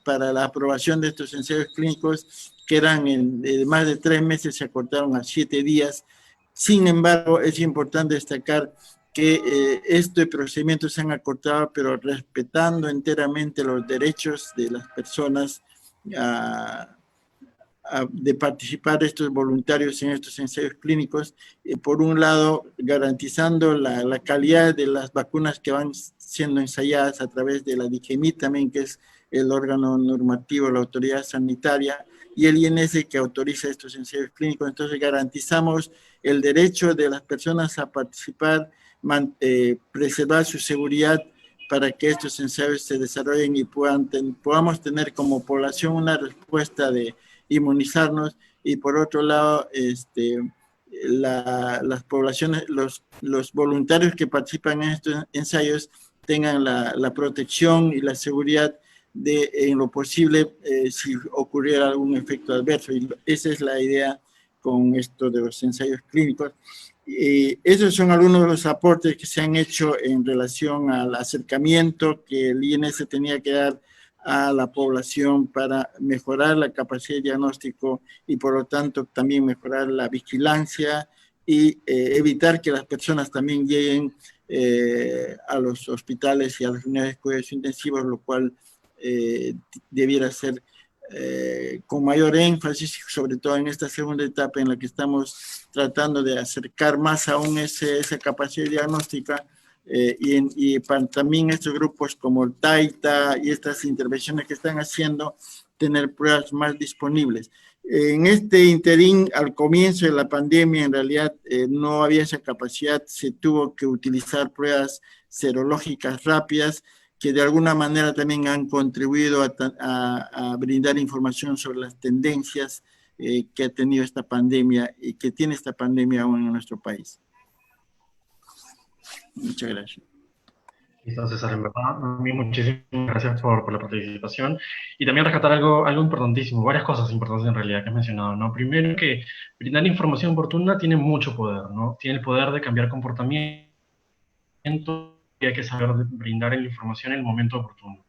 para la aprobación de estos ensayos clínicos, que eran de más de 3 meses, se acortaron a 7 días. Sin embargo, es importante destacar que estos procedimientos se han acortado, pero respetando enteramente los derechos de las personas de participar estos voluntarios en estos ensayos clínicos, por un lado garantizando la calidad de las vacunas que van siendo ensayadas a través de la DIGEMIT también, que es el órgano normativo, la autoridad sanitaria, y el INS que autoriza estos ensayos clínicos. Entonces garantizamos el derecho de las personas a participar, preservar su seguridad para que estos ensayos se desarrollen y podamos tener como población una respuesta de inmunizarnos, y por otro lado las poblaciones, los voluntarios que participan en estos ensayos tengan la protección y la seguridad de, en lo posible, si ocurriera algún efecto adverso, y esa es la idea con esto de los ensayos clínicos. Esos son algunos de los aportes que se han hecho en relación al acercamiento que el INS tenía que dar a la población para mejorar la capacidad de diagnóstico y por lo tanto también mejorar la vigilancia y evitar que las personas también lleguen a los hospitales y a las unidades de cuidados intensivos, lo cual debiera ser con mayor énfasis, sobre todo en esta segunda etapa en la que estamos tratando de acercar más aún esa capacidad diagnóstica, y para también estos grupos como el TAITA y estas intervenciones que están haciendo, tener pruebas más disponibles. En este interín, al comienzo de la pandemia, en realidad no había esa capacidad, se tuvo que utilizar pruebas serológicas rápidas, que de alguna manera también han contribuido a brindar información sobre las tendencias que ha tenido esta pandemia y que tiene esta pandemia aún en nuestro país. Muchas gracias. Listo, César, en verdad, a mí muchísimas gracias por la participación, y también rescatar algo importantísimo, varias cosas importantes en realidad que has mencionado, ¿no? Primero, que brindar información oportuna tiene mucho poder, ¿no? Tiene el poder de cambiar comportamiento, y hay que saber brindar la información en el momento oportuno.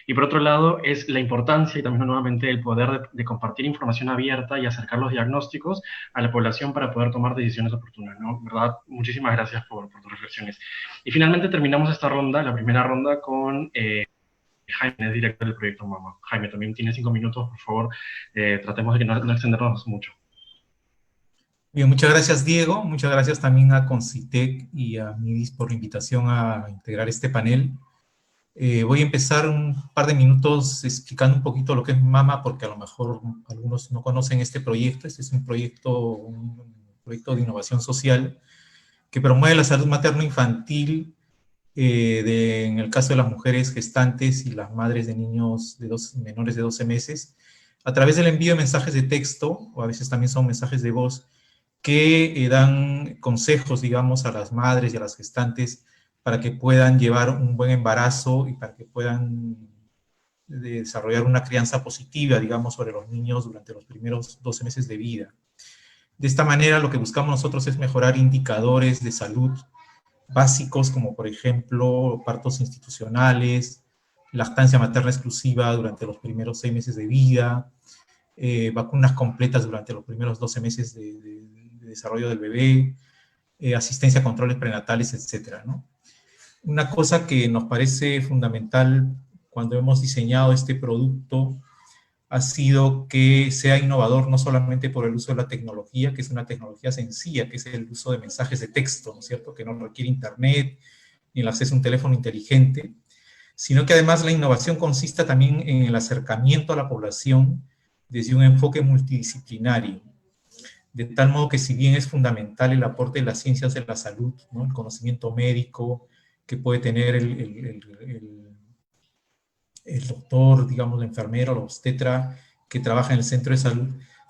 Y por otro lado, es la importancia y también nuevamente el poder de compartir información abierta y acercar los diagnósticos a la población para poder tomar decisiones oportunas, ¿no? ¿Verdad? Muchísimas gracias por tus reflexiones. Y finalmente terminamos esta ronda, la primera ronda, con Jaime, director del proyecto MAMA. Jaime, también tiene 5 minutos, por favor. Tratemos de que no extendernos mucho. Bien, muchas gracias, Diego. Muchas gracias también a Concitec y a MIDIS por la invitación a integrar este panel. Voy a empezar un par de minutos explicando un poquito lo que es MAMA, porque a lo mejor algunos no conocen este proyecto. Este es un proyecto de innovación social que promueve la salud materno-infantil en el caso de las mujeres gestantes y las madres de niños menores de 12 meses, a través del envío de mensajes de texto, o a veces también son mensajes de voz, que dan consejos, digamos, a las madres y a las gestantes para que puedan llevar un buen embarazo y para que puedan desarrollar una crianza positiva, digamos, sobre los niños durante los primeros 12 meses de vida. De esta manera, lo que buscamos nosotros es mejorar indicadores de salud básicos, como por ejemplo, partos institucionales, lactancia materna exclusiva durante los primeros 6 meses de vida, vacunas completas durante los primeros 12 meses de desarrollo del bebé, asistencia a controles prenatales, etcétera, ¿no? Una cosa que nos parece fundamental cuando hemos diseñado este producto ha sido que sea innovador no solamente por el uso de la tecnología, que es una tecnología sencilla, que es el uso de mensajes de texto, ¿no es cierto?, que no requiere internet ni el acceso a un teléfono inteligente, sino que además la innovación consiste también en el acercamiento a la población desde un enfoque multidisciplinario, de tal modo que si bien es fundamental el aporte de las ciencias de la salud, ¿no?, el conocimiento médico que puede tener el doctor, digamos, la enfermera o la obstetra que trabaja en el centro de salud,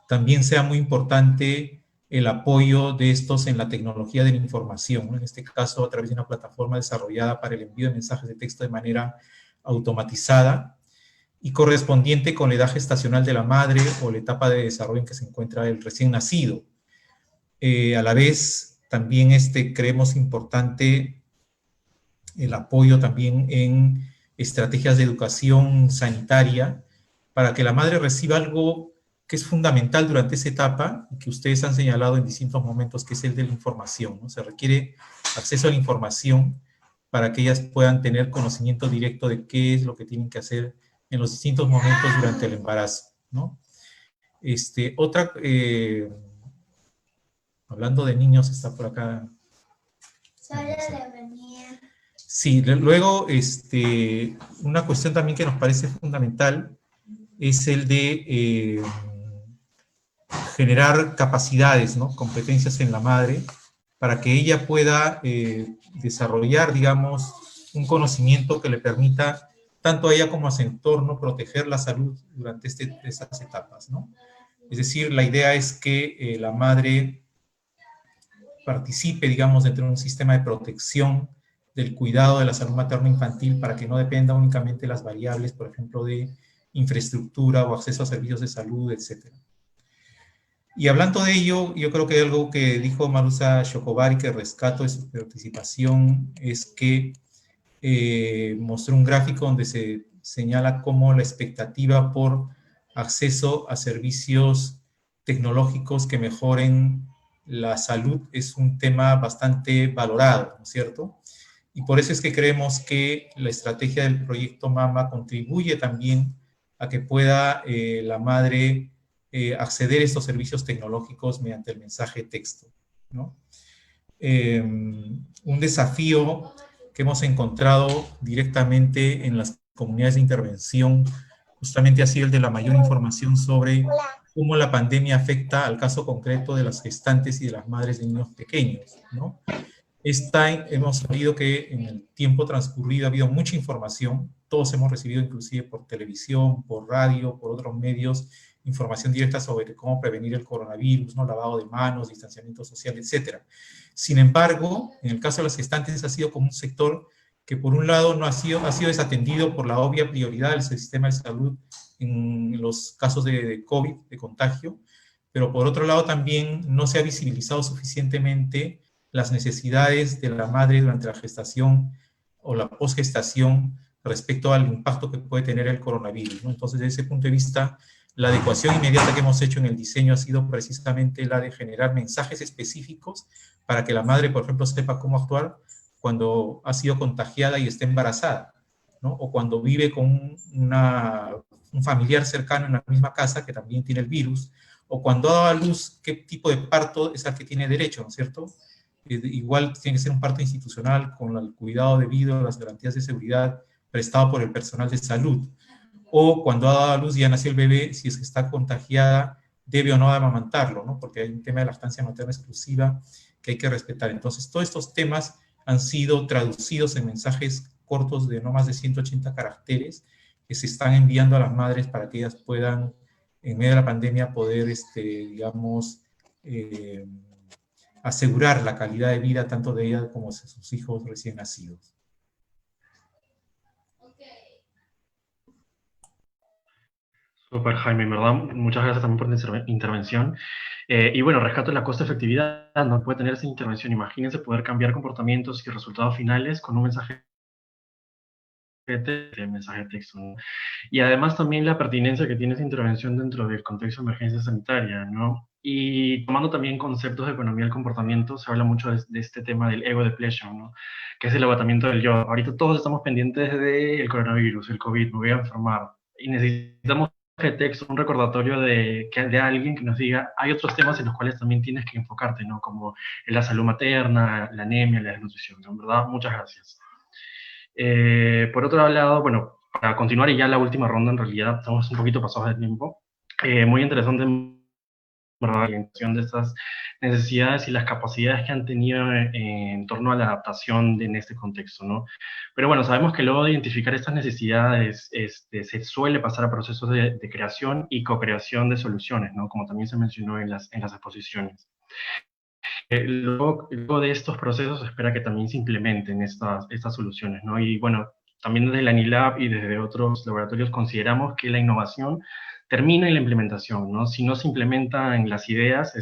también sea muy importante el apoyo de estos en la tecnología de la información, ¿no?, en este caso a través de una plataforma desarrollada para el envío de mensajes de texto de manera automatizada y correspondiente con la edad gestacional de la madre o la etapa de desarrollo en que se encuentra el recién nacido. A la vez, también creemos importante el apoyo también en estrategias de educación sanitaria para que la madre reciba algo que es fundamental durante esa etapa y que ustedes han señalado en distintos momentos, que es el de la información, ¿no? Se requiere acceso a la información para que ellas puedan tener conocimiento directo de qué es lo que tienen que hacer en los distintos momentos durante el embarazo, ¿no? Hablando de niños, está por acá. Sí, luego, una cuestión también que nos parece fundamental es el de generar capacidades, ¿no?, competencias en la madre, para que ella pueda desarrollar, digamos, un conocimiento que le permita, tanto a ella como a su entorno, proteger la salud durante esas etapas, ¿no? Es decir, la idea es que la madre participe, digamos, dentro de un sistema de protección del cuidado de la salud materno-infantil para que no dependa únicamente de las variables, por ejemplo, de infraestructura o acceso a servicios de salud, etc. Y hablando de ello, yo creo que algo que dijo Marusa Chocobar, que rescato de su participación, es que mostró un gráfico donde se señala cómo la expectativa por acceso a servicios tecnológicos que mejoren la salud es un tema bastante valorado, ¿no es cierto? Y por eso es que creemos que la estrategia del proyecto MAMA contribuye también a que pueda la madre acceder a estos servicios tecnológicos mediante el mensaje de texto, ¿no? Un desafío que hemos encontrado directamente en las comunidades de intervención justamente ha sido el de la mayor información sobre cómo la pandemia afecta al caso concreto de las gestantes y de las madres de niños pequeños, ¿no? Hemos sabido que en el tiempo transcurrido ha habido mucha información, todos hemos recibido inclusive por televisión, por radio, por otros medios, información directa sobre cómo prevenir el coronavirus, ¿no?, lavado de manos, distanciamiento social, etc. Sin embargo, en el caso de las gestantes ha sido como un sector que por un lado ha sido desatendido por la obvia prioridad del sistema de salud en los casos de COVID, de contagio, pero por otro lado también no se ha visibilizado suficientemente las necesidades de la madre durante la gestación o la posgestación respecto al impacto que puede tener el coronavirus, ¿no? Entonces, desde ese punto de vista, la adecuación inmediata que hemos hecho en el diseño ha sido precisamente la de generar mensajes específicos para que la madre, por ejemplo, sepa cómo actuar cuando ha sido contagiada y está embarazada, ¿no? O cuando vive con un familiar cercano en la misma casa que también tiene el virus, o cuando ha dado a luz, qué tipo de parto es al que tiene derecho, ¿no es cierto? Igual tiene que ser un parto institucional con el cuidado debido, las garantías de seguridad prestado por el personal de salud. O cuando ha dado a luz y ya nació el bebé, si es que está contagiada, debe o no amamantarlo, ¿no? Porque hay un tema de lactancia materna exclusiva que hay que respetar. Entonces, todos estos temas han sido traducidos en mensajes cortos de no más de 180 caracteres que se están enviando a las madres para que ellas puedan, en medio de la pandemia, poder, digamos, asegurar la calidad de vida tanto de ella como de sus hijos recién nacidos. Super, Jaime, en verdad, muchas gracias también por tu intervención. Y bueno, rescato la costo-efectividad, no puede tener esa intervención. Imagínense poder cambiar comportamientos y resultados finales con un mensaje de texto, ¿no? Y además también la pertinencia que tiene esa intervención dentro del contexto de emergencia sanitaria, ¿no? Y tomando también conceptos de economía del comportamiento, se habla mucho de este tema del ego depletion, ¿no? Que es el agotamiento del yo. Ahorita todos estamos pendientes del coronavirus, el COVID, me voy a enfermar. Y necesitamos de texto, un recordatorio de alguien que nos diga, hay otros temas en los cuales también tienes que enfocarte, ¿no? Como en la salud materna, la anemia, la desnutrición, ¿no? En verdad, muchas gracias. Por otro lado, bueno, para continuar y ya la última ronda, en realidad estamos un poquito pasados de tiempo, muy interesante, ¿verdad? La identificación de estas necesidades y las capacidades que han tenido en torno a la adaptación en este contexto, ¿no? Pero bueno, sabemos que luego de identificar estas necesidades se suele pasar a procesos de creación y co-creación de soluciones, ¿no? Como también se mencionó en las exposiciones. Luego de estos procesos se espera que también se implementen estas soluciones, ¿no? Y bueno, también desde la NILAB y desde otros laboratorios consideramos que la innovación termina en la implementación, ¿no? Si no se implementan las ideas,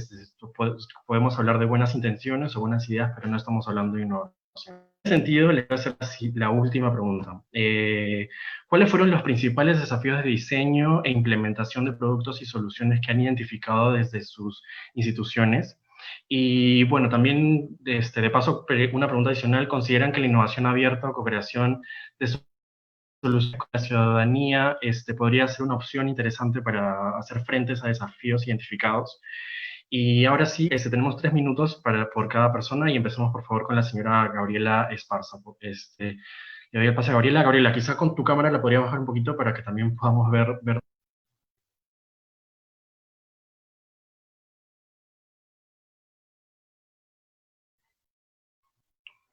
podemos hablar de buenas intenciones o buenas ideas, pero no estamos hablando de innovación. En ese sentido, le voy a hacer la última pregunta. ¿Cuáles fueron los principales desafíos de diseño e implementación de productos y soluciones que han identificado desde sus instituciones? Y bueno, también de paso, una pregunta adicional, ¿consideran que la innovación abierta o cooperación de soluciones con la ciudadanía podría ser una opción interesante para hacer frente a desafíos identificados? Y ahora sí, tenemos 3 minutos por cada persona y empecemos por favor con la señora Gabriela Esparza. Le doy el pase a Gabriela. Gabriela, quizá con tu cámara la podría bajar un poquito para que también podamos ver.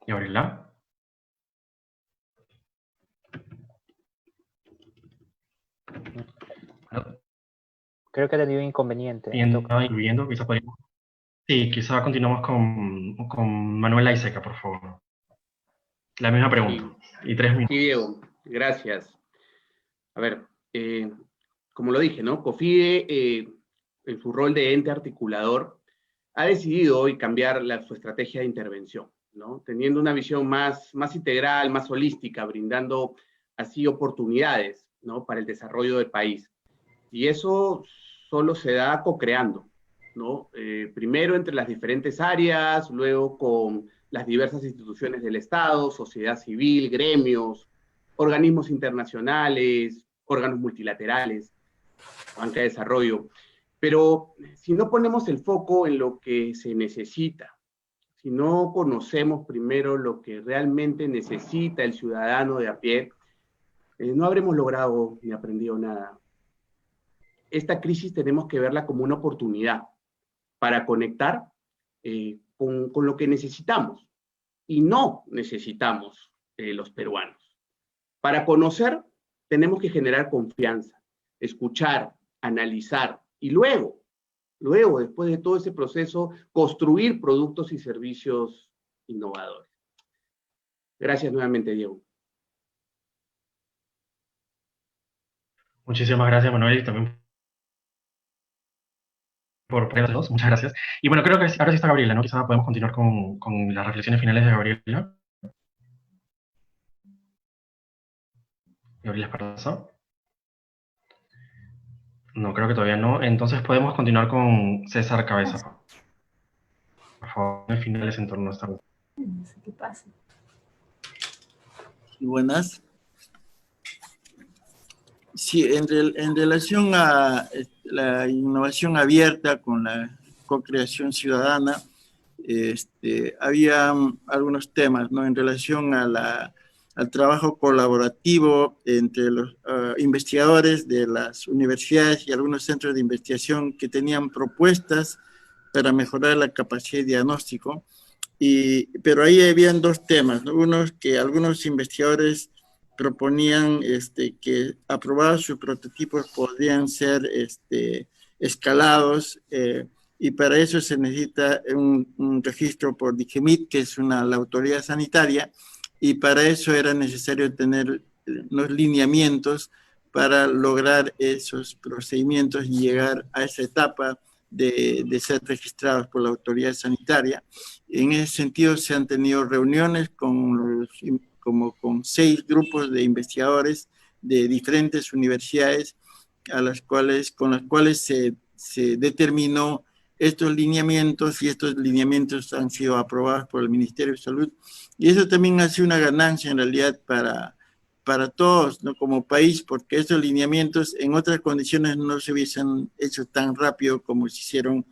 Gabriela. Creo que ha tenido inconveniente. Incluyendo, quizá podríamos... Sí, quizá continuamos con Manuela Iseca, por favor. La misma pregunta. Sí. Y 3 minutos. Sí, Diego, gracias. A ver, como lo dije, ¿no? COFIDE, en su rol de ente articulador, ha decidido hoy cambiar su estrategia de intervención, ¿no? Teniendo una visión más integral, más holística, brindando así oportunidades, ¿no? Para el desarrollo del país. Y eso solo se da co-creando, ¿no? Primero entre las diferentes áreas, luego con las diversas instituciones del Estado, sociedad civil, gremios, organismos internacionales, órganos multilaterales, banca de desarrollo. Pero si no ponemos el foco en lo que se necesita, si no conocemos primero lo que realmente necesita el ciudadano de a pie, no habremos logrado ni aprendido nada. Esta crisis tenemos que verla como una oportunidad para conectar con lo que necesitamos y no necesitamos los peruanos. Para conocer tenemos que generar confianza, escuchar, analizar y luego, después de todo ese proceso, construir productos y servicios innovadores. Gracias nuevamente, Diego. Muchísimas gracias, Manuel, y también por todos. Muchas gracias. Y bueno, creo que ahora sí está Gabriela, ¿no? Quizá podemos continuar con las reflexiones finales de Gabriela. Gabriela Esparza. No, creo que todavía no. Entonces podemos continuar con César Cabeza. Por favor, finales en torno a esta. No sé qué pasa. Buenas. Sí, en relación a la innovación abierta con la co-creación ciudadana, había algunos temas, ¿no? En relación a al trabajo colaborativo entre los investigadores de las universidades y algunos centros de investigación que tenían propuestas para mejorar la capacidad de diagnóstico. Pero ahí habían dos temas, ¿no? Unos que algunos investigadores proponían que aprobados sus prototipos podrían ser escalados, y para eso se necesita un registro por DIGEMIT, que es la autoridad sanitaria, y para eso era necesario tener unos lineamientos para lograr esos procedimientos y llegar a esa etapa de ser registrados por la autoridad sanitaria. En ese sentido se han tenido reuniones con 6 grupos de investigadores de diferentes universidades con las cuales se determinó estos lineamientos, y estos lineamientos han sido aprobados por el Ministerio de Salud. Y eso también ha sido una ganancia en realidad para todos, ¿no? Como país, porque estos lineamientos en otras condiciones no se hubiesen hecho tan rápido como se hicieron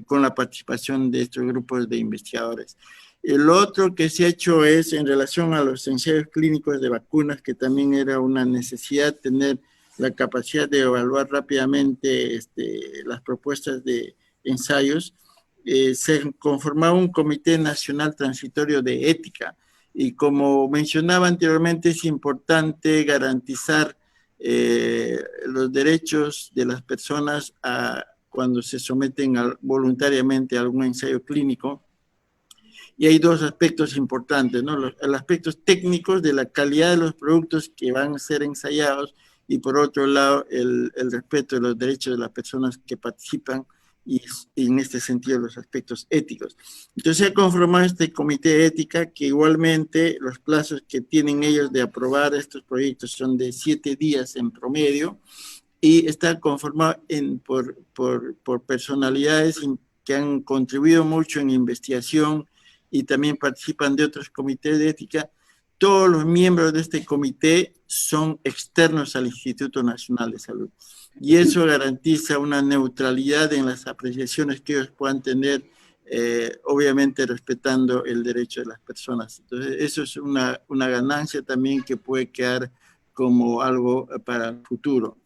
con la participación de estos grupos de investigadores. El otro que se ha hecho es en relación a los ensayos clínicos de vacunas, que también era una necesidad tener la capacidad de evaluar rápidamente las propuestas de ensayos. Se conformaba un Comité Nacional Transitorio de Ética, y como mencionaba anteriormente, es importante garantizar los derechos de las personas cuando se someten voluntariamente a algún ensayo clínico. Y hay dos aspectos importantes, ¿no? Los aspectos técnicos de la calidad de los productos que van a ser ensayados, y por otro lado el respeto de los derechos de las personas que participan, y en este sentido los aspectos éticos. Entonces se ha conformado este comité de ética, que igualmente los plazos que tienen ellos de aprobar estos proyectos son de 7 días en promedio, y está conformado por personalidades que han contribuido mucho en investigación y también participan de otros comités de ética. Todos los miembros de este comité son externos al Instituto Nacional de Salud, y eso garantiza una neutralidad en las apreciaciones que ellos puedan tener, obviamente respetando el derecho de las personas. Entonces eso es una ganancia también que puede quedar como algo para el futuro.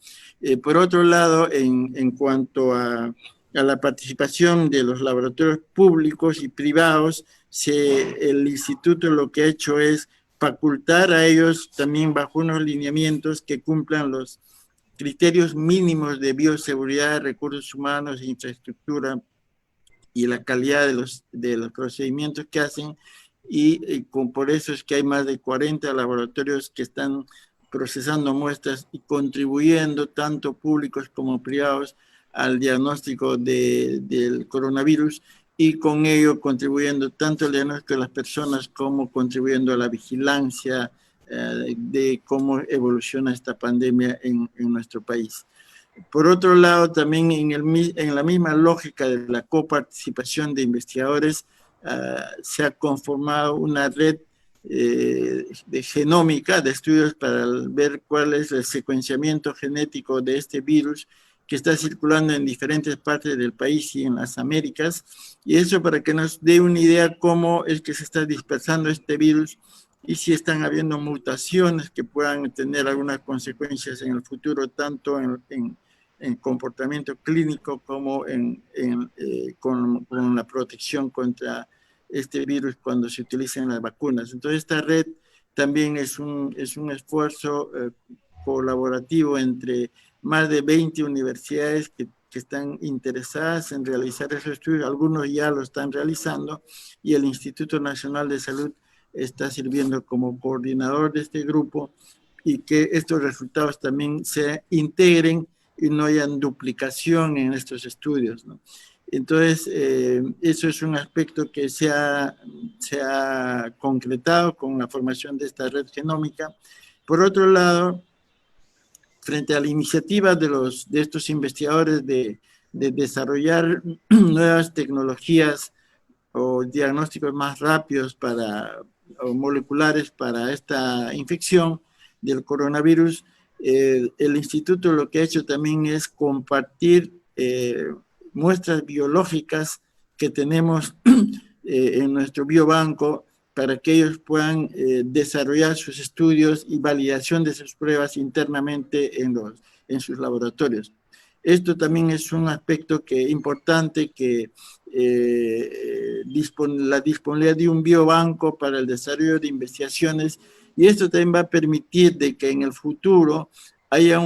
Por otro lado, en cuanto a la participación de los laboratorios públicos y privados, el instituto lo que ha hecho es facultar a ellos también bajo unos lineamientos que cumplan los criterios mínimos de bioseguridad, recursos humanos, infraestructura y la calidad de los procedimientos que hacen, y por eso es que hay más de 40 laboratorios que están procesando muestras y contribuyendo, tanto públicos como privados, al diagnóstico del coronavirus, y con ello contribuyendo tanto al diagnóstico de las personas como contribuyendo a la vigilancia de cómo evoluciona esta pandemia en nuestro país. Por otro lado, también en la misma lógica de la coparticipación de investigadores, se ha conformado una red de genómica, de estudios para ver cuál es el secuenciamiento genético de este virus, que está circulando en diferentes partes del país y en las Américas, y eso para que nos dé una idea cómo es que se está dispersando este virus, y si están habiendo mutaciones que puedan tener algunas consecuencias en el futuro, tanto en comportamiento clínico como con la protección contra este virus cuando se utilizan las vacunas. Entonces esta red también es un esfuerzo colaborativo entre más de 20 universidades que están interesadas en realizar esos estudios. Algunos ya lo están realizando, y el Instituto Nacional de Salud está sirviendo como coordinador de este grupo, y que estos resultados también se integren y no hayan duplicación en estos estudios, ¿no? Entonces, eso es un aspecto que se ha concretado con la formación de esta red genómica. Por otro lado, frente a la iniciativa de estos investigadores de desarrollar nuevas tecnologías o diagnósticos más rápidos o moleculares para esta infección del coronavirus, el instituto lo que ha hecho también es compartir muestras biológicas que tenemos en nuestro biobanco para que ellos puedan desarrollar sus estudios y validación de sus pruebas internamente en sus laboratorios. Esto también es un aspecto importante que la disponibilidad de un biobanco para el desarrollo de investigaciones, y esto también va a permitir de que en el futuro haya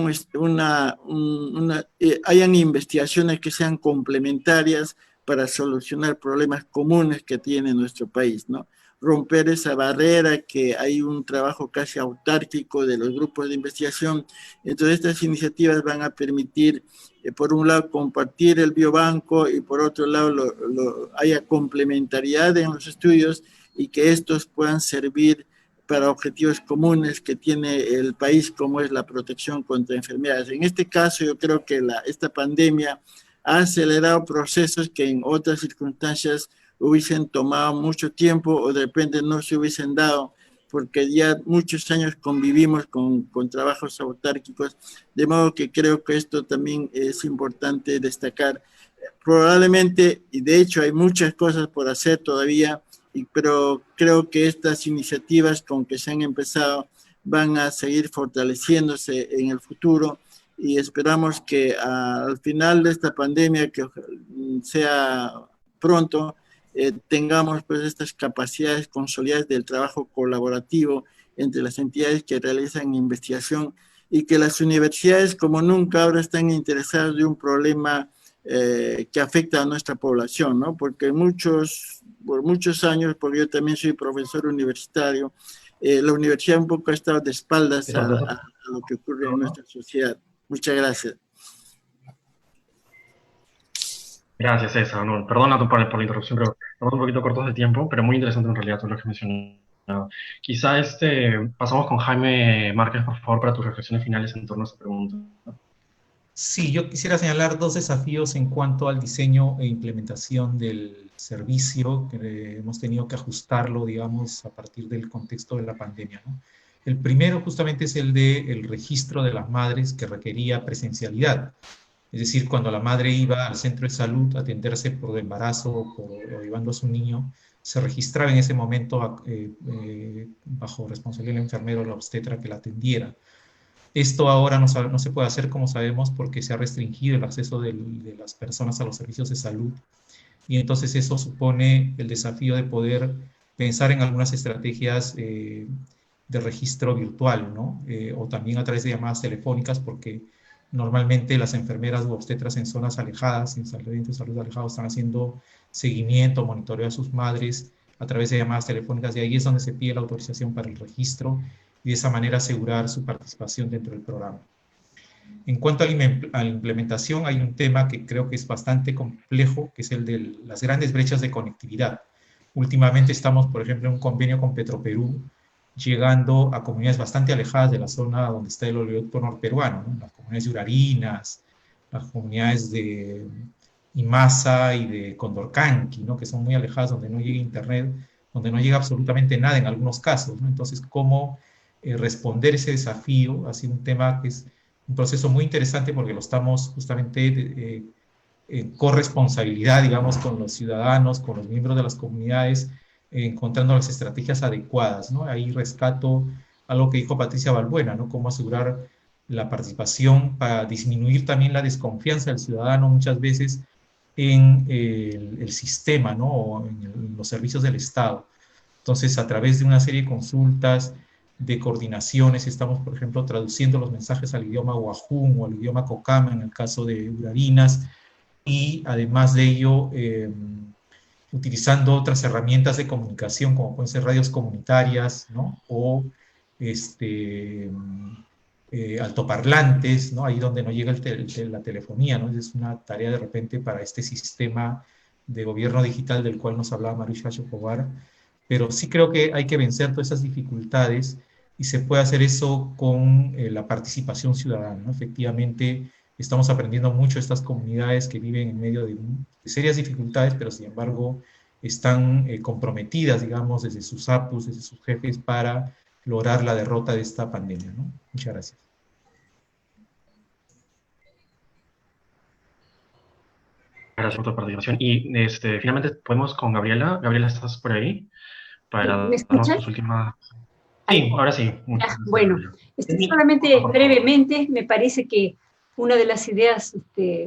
hayan investigaciones que sean complementarias para solucionar problemas comunes que tiene nuestro país, ¿no? Romper esa barrera que hay un trabajo casi autárquico de los grupos de investigación. Entonces estas iniciativas van a permitir, por un lado, compartir el biobanco y por otro lado, haya complementariedad en los estudios y que estos puedan servir para objetivos comunes que tiene el país, como es la protección contra enfermedades. En este caso, yo creo que esta pandemia ha acelerado procesos que en otras circunstancias hubiesen tomado mucho tiempo o de repente no se hubiesen dado, porque ya muchos años convivimos con trabajos autárquicos, de modo que creo que esto también es importante destacar. Probablemente, y de hecho hay muchas cosas por hacer todavía, pero creo que estas iniciativas con que se han empezado van a seguir fortaleciéndose en el futuro, y esperamos que al final de esta pandemia, que sea pronto, tengamos pues estas capacidades consolidadas del trabajo colaborativo entre las entidades que realizan investigación, y que las universidades como nunca ahora están interesadas de un problema que afecta a nuestra población, ¿no? Porque por muchos años, porque yo también soy profesor universitario, la universidad un poco ha estado de espaldas a lo que ocurre en nuestra sociedad. Muchas gracias. Gracias, César. No, perdona por la interrupción, pero estamos un poquito cortos de tiempo, pero muy interesante en realidad todo lo que mencionado. Quizá pasamos con Jaime Márquez, por favor, para tus reflexiones finales en torno a esta pregunta. Sí, yo quisiera señalar dos desafíos en cuanto al diseño e implementación del servicio, que hemos tenido que ajustarlo, digamos, a partir del contexto de la pandemia, ¿no? El primero justamente es el del registro de las madres, que requería presencialidad. Es decir, cuando la madre iba al centro de salud a atenderse por embarazo o llevando a su niño, se registraba en ese momento bajo responsabilidad del enfermero o la obstetra que la atendiera. Esto ahora no se puede hacer, como sabemos, porque se ha restringido el acceso de las personas a los servicios de salud, y entonces eso supone el desafío de poder pensar en algunas estrategias de registro virtual, ¿no? O también a través de llamadas telefónicas, porque normalmente las enfermeras u obstetras en zonas alejadas, en centros de salud alejados, están haciendo seguimiento, monitoreo a sus madres a través de llamadas telefónicas, y ahí es donde se pide la autorización para el registro, y de esa manera asegurar su participación dentro del programa. En cuanto a la implementación, hay un tema que creo que es bastante complejo, que es el de las grandes brechas de conectividad. Últimamente estamos, por ejemplo, en un convenio con Petroperú, llegando a comunidades bastante alejadas de la zona donde está el oleoducto norperuano, ¿no? Las comunidades de Urarinas, las comunidades de Imasa y de Condorcanqui, ¿no? Que son muy alejadas, donde no llega internet, donde no llega absolutamente nada en algunos casos, ¿no? Entonces, ¿cómo responder ese desafío? Ha sido un tema que es un proceso muy interesante, porque lo estamos justamente en corresponsabilidad, digamos, con los ciudadanos, con los miembros de las comunidades, encontrando las estrategias adecuadas, ¿no? Ahí rescato algo que dijo Patricia Balbuena, ¿no? Cómo asegurar la participación para disminuir también la desconfianza del ciudadano muchas veces en el sistema, ¿no? O en los servicios del Estado. Entonces, a través de una serie de consultas, de coordinaciones, estamos, por ejemplo, traduciendo los mensajes al idioma Wajún o al idioma Cocama, en el caso de Urarinas, y además de ello, utilizando otras herramientas de comunicación, como pueden ser radios comunitarias, ¿no? O altoparlantes, ¿no? Ahí donde no llega la telefonía, ¿no? Es una tarea de repente para este sistema de gobierno digital del cual nos hablaba Marusha Chocobar, pero sí creo que hay que vencer todas esas dificultades y se puede hacer eso con la participación ciudadana, ¿no? Efectivamente, estamos aprendiendo mucho estas comunidades que viven en medio de serias dificultades, pero sin embargo están comprometidas, digamos, desde sus APUs, desde sus jefes, para lograr la derrota de esta pandemia, ¿no? Muchas gracias. Gracias por tu participación. Y finalmente podemos con Gabriela. Gabriela, ¿estás por ahí? Para ¿Me darnos escuchan? tus últimas... Sí, ahora sí. Muchas gracias, Bueno, Gabriela. solamente brevemente, me parece que una de las ideas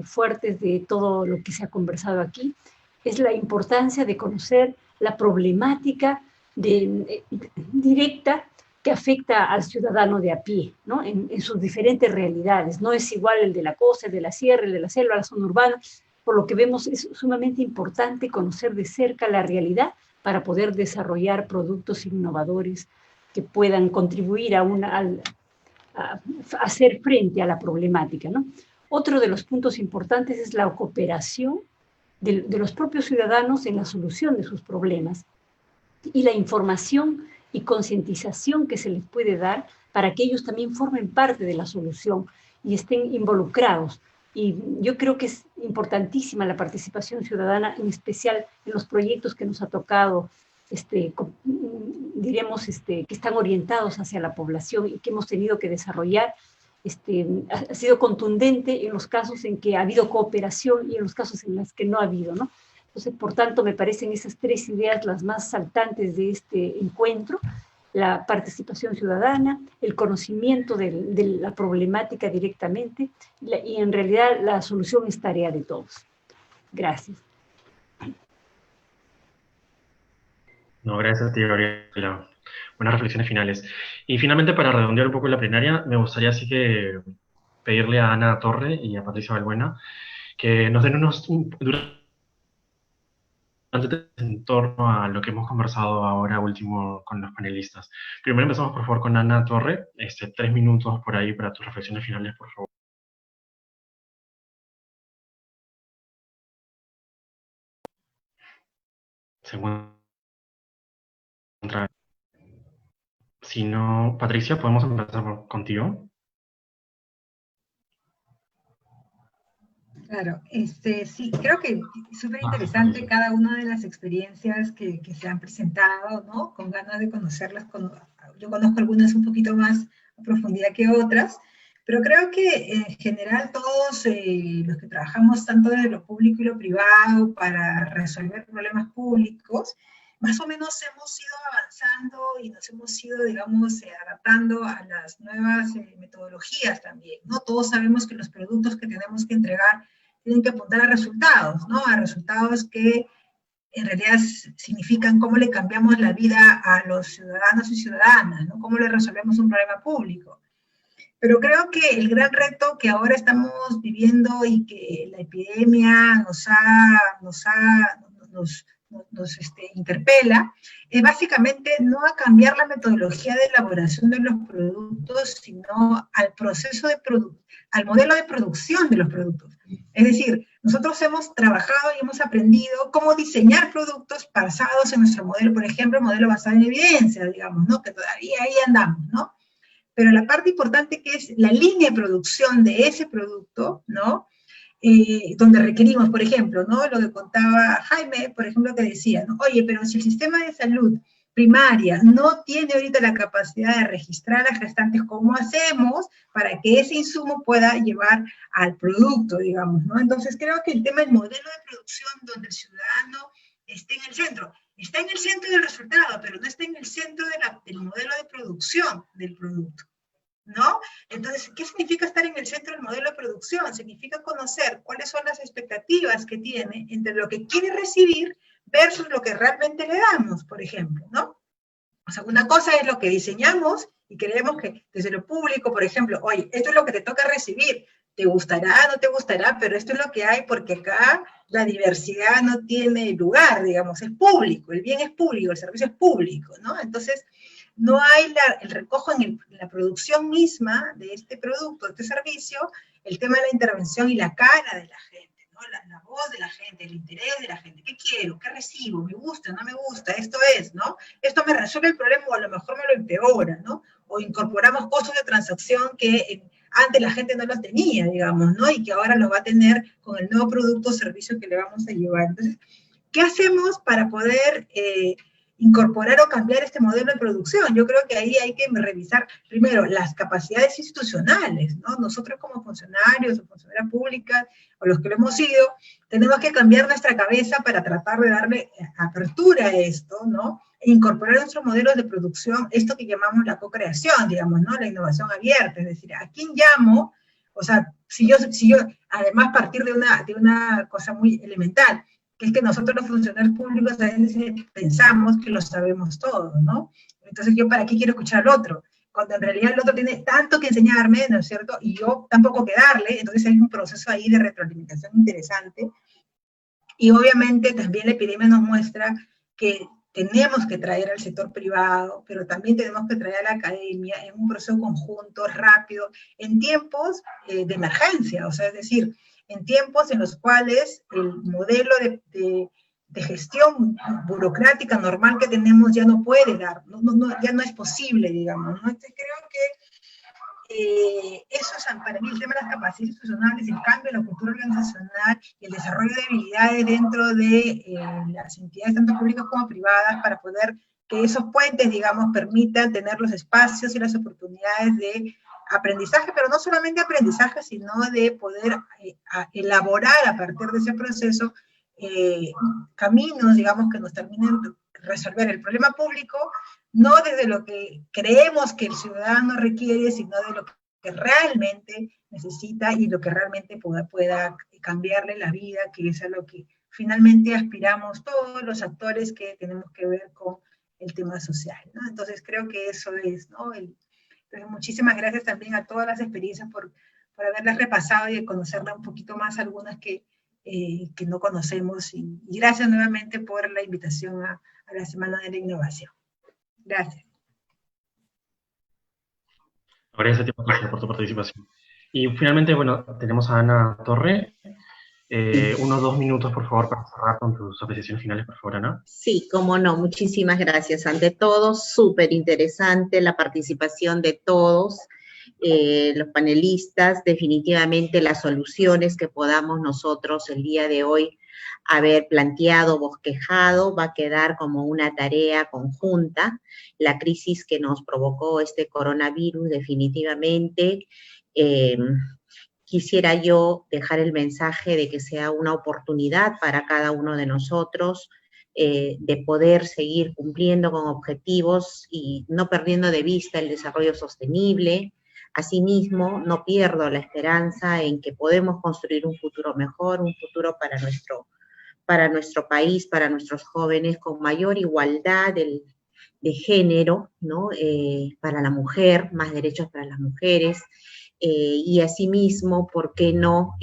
fuertes de todo lo que se ha conversado aquí es la importancia de conocer la problemática directa que afecta al ciudadano de a pie, ¿no? En sus diferentes realidades. No es igual el de la costa, el de la sierra, el de la selva, la zona urbana. Por lo que vemos, es sumamente importante conocer de cerca la realidad para poder desarrollar productos innovadores que puedan contribuir a hacer frente a la problemática, ¿no? Otro de los puntos importantes es la cooperación de los propios ciudadanos en la solución de sus problemas y la información y concientización que se les puede dar para que ellos también formen parte de la solución y estén involucrados. Y yo creo que es importantísima la participación ciudadana, en especial en los proyectos que nos ha tocado, diremos, que están orientados hacia la población y que hemos tenido que desarrollar. Ha sido contundente en los casos en que ha habido cooperación y en los casos en los que no ha habido, ¿no? Entonces, por tanto, me parecen esas tres ideas las más saltantes de este encuentro: la participación ciudadana, el conocimiento de la problemática directamente, y en realidad la solución es tarea de todos. Gracias. No, gracias a ti, Gabriela. Buenas reflexiones finales. Y finalmente, para redondear un poco la plenaria, me gustaría así que pedirle a Ana Torre y a Patricia Balbuena que nos den en torno a lo que hemos conversado ahora último con los panelistas. Primero empezamos, por favor, con Ana Torre. 3 minutos por ahí para tus reflexiones finales, por favor. Si no, Patricia, podemos empezar contigo. Claro, sí, creo que es súper interesante cada una de las experiencias que se han presentado, ¿no? Con ganas de conocerlas. Yo conozco algunas un poquito más a profundidad que otras, pero creo que en general todos los que trabajamos tanto desde lo público y lo privado para resolver problemas públicos, más o menos hemos ido avanzando y nos hemos ido, digamos, adaptando a las nuevas metodologías también, ¿no? Todos sabemos que los productos que tenemos que entregar tienen que apuntar a resultados, ¿no? A resultados que en realidad significan cómo le cambiamos la vida a los ciudadanos y ciudadanas, ¿no? Cómo le resolvemos un problema público. Pero creo que el gran reto que ahora estamos viviendo y que la epidemia nos interpela, es básicamente no a cambiar la metodología de elaboración de los productos, sino al proceso al modelo de producción de los productos. Es decir, nosotros hemos trabajado y hemos aprendido cómo diseñar productos basados en nuestro modelo, por ejemplo, modelo basado en evidencia, digamos, ¿no? Que todavía ahí andamos, ¿no? Pero la parte importante que es la línea de producción de ese producto, ¿no? Donde requerimos, por ejemplo, ¿no? Lo que contaba Jaime, por ejemplo, que decía, ¿no? Oye, pero si el sistema de salud primaria no tiene ahorita la capacidad de registrar a gestantes, ¿cómo hacemos para que ese insumo pueda llevar al producto, digamos, ¿no? Entonces creo que el tema del modelo de producción donde el ciudadano esté en el centro, está en el centro del resultado, pero no está en el centro del modelo de producción del producto, ¿no? Entonces, ¿qué significa estar en el centro del modelo de producción? Significa conocer cuáles son las expectativas que tiene entre lo que quiere recibir versus lo que realmente le damos, por ejemplo, ¿no? O sea, una cosa es lo que diseñamos y creemos que desde lo público, por ejemplo, oye, esto es lo que te toca recibir, te gustará, no te gustará, pero esto es lo que hay porque acá la diversidad no tiene lugar, digamos, es público, el bien es público, el servicio es público, ¿no? Entonces, no hay el recojo en la producción misma de este producto, de este servicio, el tema de la intervención y la cara de la gente, ¿no? La voz de la gente, el interés de la gente. ¿Qué quiero? ¿Qué recibo? ¿Me gusta? ¿No me gusta? Esto es, ¿no? Esto me resuelve el problema o a lo mejor me lo empeora, ¿no? O incorporamos costos de transacción que antes la gente no los tenía, digamos, ¿no? Y que ahora los va a tener con el nuevo producto o servicio que le vamos a llevar. Entonces, ¿qué hacemos para poder incorporar o cambiar este modelo de producción? Yo creo que ahí hay que revisar primero las capacidades institucionales, ¿no? Nosotros como funcionarios o funcionarias públicas, o los que lo hemos sido, tenemos que cambiar nuestra cabeza para tratar de darle apertura a esto, ¿no? E incorporar nuestros modelos de producción, esto que llamamos la co-creación, digamos, ¿no? La innovación abierta, es decir, ¿a quién llamo? O sea, si yo además partir de una cosa muy elemental, que es que nosotros los funcionarios públicos a veces pensamos que lo sabemos todo, ¿no? Entonces, ¿yo para qué quiero escuchar al otro? Cuando en realidad el otro tiene tanto que enseñarme, ¿no es cierto? Y yo tampoco que darle, entonces hay un proceso ahí de retroalimentación interesante. Y obviamente también la epidemia nos muestra que tenemos que traer al sector privado, pero también tenemos que traer a la academia en un proceso conjunto, rápido, en tiempos de emergencia, o sea, es decir, en tiempos en los cuales el modelo de gestión burocrática normal que tenemos ya no puede dar, ya no es posible, digamos, ¿no? Entonces creo que eso es para mí el tema de las capacidades institucionales, el cambio de la cultura organizacional y el desarrollo de habilidades dentro de las entidades tanto públicas como privadas para poder que esos puentes, digamos, permitan tener los espacios y las oportunidades de aprendizaje, pero no solamente aprendizaje, sino de poder elaborar a partir de ese proceso caminos, digamos, que nos terminen de resolver el problema público, no desde lo que creemos que el ciudadano requiere, sino de lo que realmente necesita y lo que realmente pueda cambiarle la vida, que es a lo que finalmente aspiramos todos los actores que tenemos que ver con el tema social, ¿no? Entonces creo que eso es, ¿no? Entonces, muchísimas gracias también a todas las experiencias por haberlas repasado y de conocerlas un poquito más, algunas que no conocemos. Y gracias nuevamente por la invitación a la Semana de la Innovación. Gracias. Gracias a ti, Patricia, por tu participación. Y finalmente, bueno, tenemos a Ana Torre. Unos 2 minutos, por favor, para cerrar con tus apreciaciones finales, por favor, Ana. Sí, cómo no, muchísimas gracias. Ante todo, súper interesante la participación de todos los panelistas, definitivamente las soluciones que podamos nosotros el día de hoy haber planteado, bosquejado, va a quedar como una tarea conjunta. La crisis que nos provocó este coronavirus, definitivamente, quisiera yo dejar el mensaje de que sea una oportunidad para cada uno de nosotros de poder seguir cumpliendo con objetivos y no perdiendo de vista el desarrollo sostenible. Asimismo, no pierdo la esperanza en que podemos construir un futuro mejor, un futuro para nuestro país, para nuestros jóvenes, con mayor igualdad de género, ¿no? Para la mujer, más derechos para las mujeres, y asimismo, ¿por qué no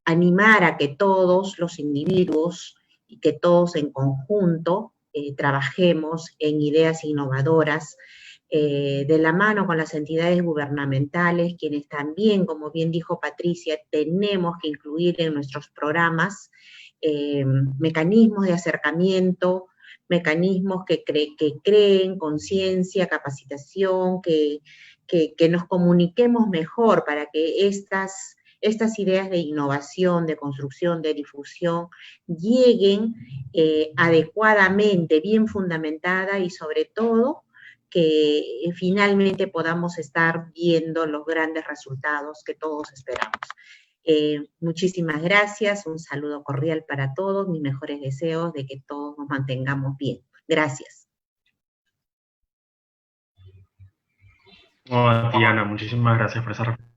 animar a que todos los individuos y que todos en conjunto trabajemos en ideas innovadoras de la mano con las entidades gubernamentales, quienes también, como bien dijo Patricia, tenemos que incluir en nuestros programas mecanismos de acercamiento, mecanismos que creen conciencia, capacitación, que nos comuniquemos mejor para que estas ideas de innovación, de construcción, de difusión, lleguen adecuadamente, bien fundamentada y sobre todo que finalmente podamos estar viendo los grandes resultados que todos esperamos. Muchísimas gracias, un saludo cordial para todos, mis mejores deseos de que todos nos mantengamos bien. Gracias. Diana, muchísimas gracias por esa reflexión.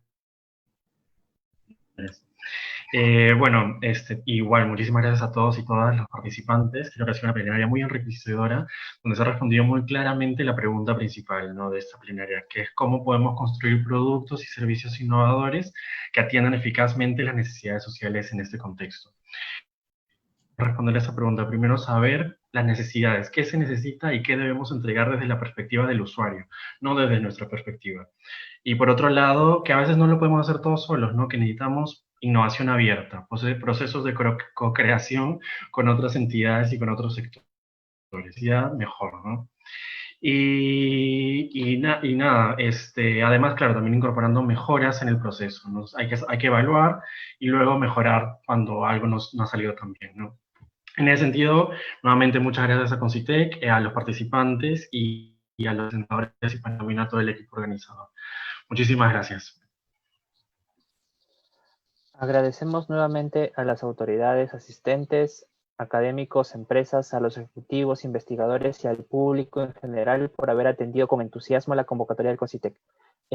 Bueno, igual, muchísimas gracias a todos y todas los participantes. Creo que ha sido una plenaria muy enriquecedora, donde se ha respondido muy claramente la pregunta principal, ¿no?, de esta plenaria, que es cómo podemos construir productos y servicios innovadores que atiendan eficazmente las necesidades sociales en este contexto. Responder a esa pregunta, primero saber las necesidades, qué se necesita y qué debemos entregar desde la perspectiva del usuario, no desde nuestra perspectiva. Y por otro lado, que a veces no lo podemos hacer todos solos, ¿no?, que necesitamos innovación abierta, procesos de co-creación con otras entidades y con otros sectores, ya mejor, ¿no? Y nada, además, claro, también incorporando mejoras en el proceso, ¿no? Hay que evaluar y luego mejorar cuando algo no ha salido tan bien, ¿no? En ese sentido, nuevamente muchas gracias a Concitec, a los participantes y a los presentadores y también a todo el equipo organizador. Muchísimas gracias. Agradecemos nuevamente a las autoridades asistentes, académicos, empresas, a los ejecutivos, investigadores y al público en general por haber atendido con entusiasmo la convocatoria del CONCITEC.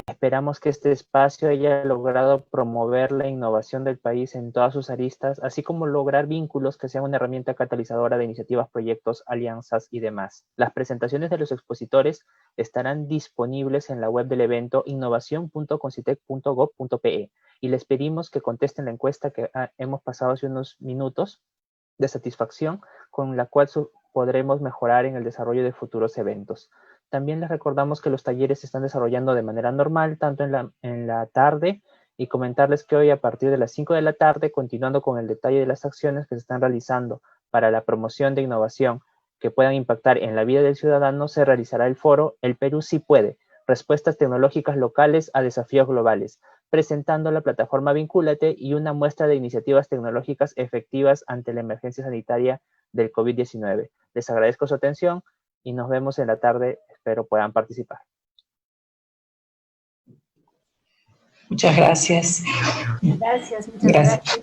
Esperamos que este espacio haya logrado promover la innovación del país en todas sus aristas, así como lograr vínculos que sean una herramienta catalizadora de iniciativas, proyectos, alianzas y demás. Las presentaciones de los expositores estarán disponibles en la web del evento innovación.concitec.gov.pe y les pedimos que contesten la encuesta que hemos pasado hace unos minutos de satisfacción, con la cual podremos mejorar en el desarrollo de futuros eventos. También les recordamos que los talleres se están desarrollando de manera normal, tanto en la tarde, y comentarles que hoy a partir de las 5 de la tarde, continuando con el detalle de las acciones que se están realizando para la promoción de innovación que puedan impactar en la vida del ciudadano, se realizará el foro El Perú sí puede, respuestas tecnológicas locales a desafíos globales, presentando la plataforma Vincúlate y una muestra de iniciativas tecnológicas efectivas ante la emergencia sanitaria del COVID-19. Les agradezco su atención y nos vemos en la tarde. Espero puedan participar. Muchas gracias. Gracias, muchas gracias.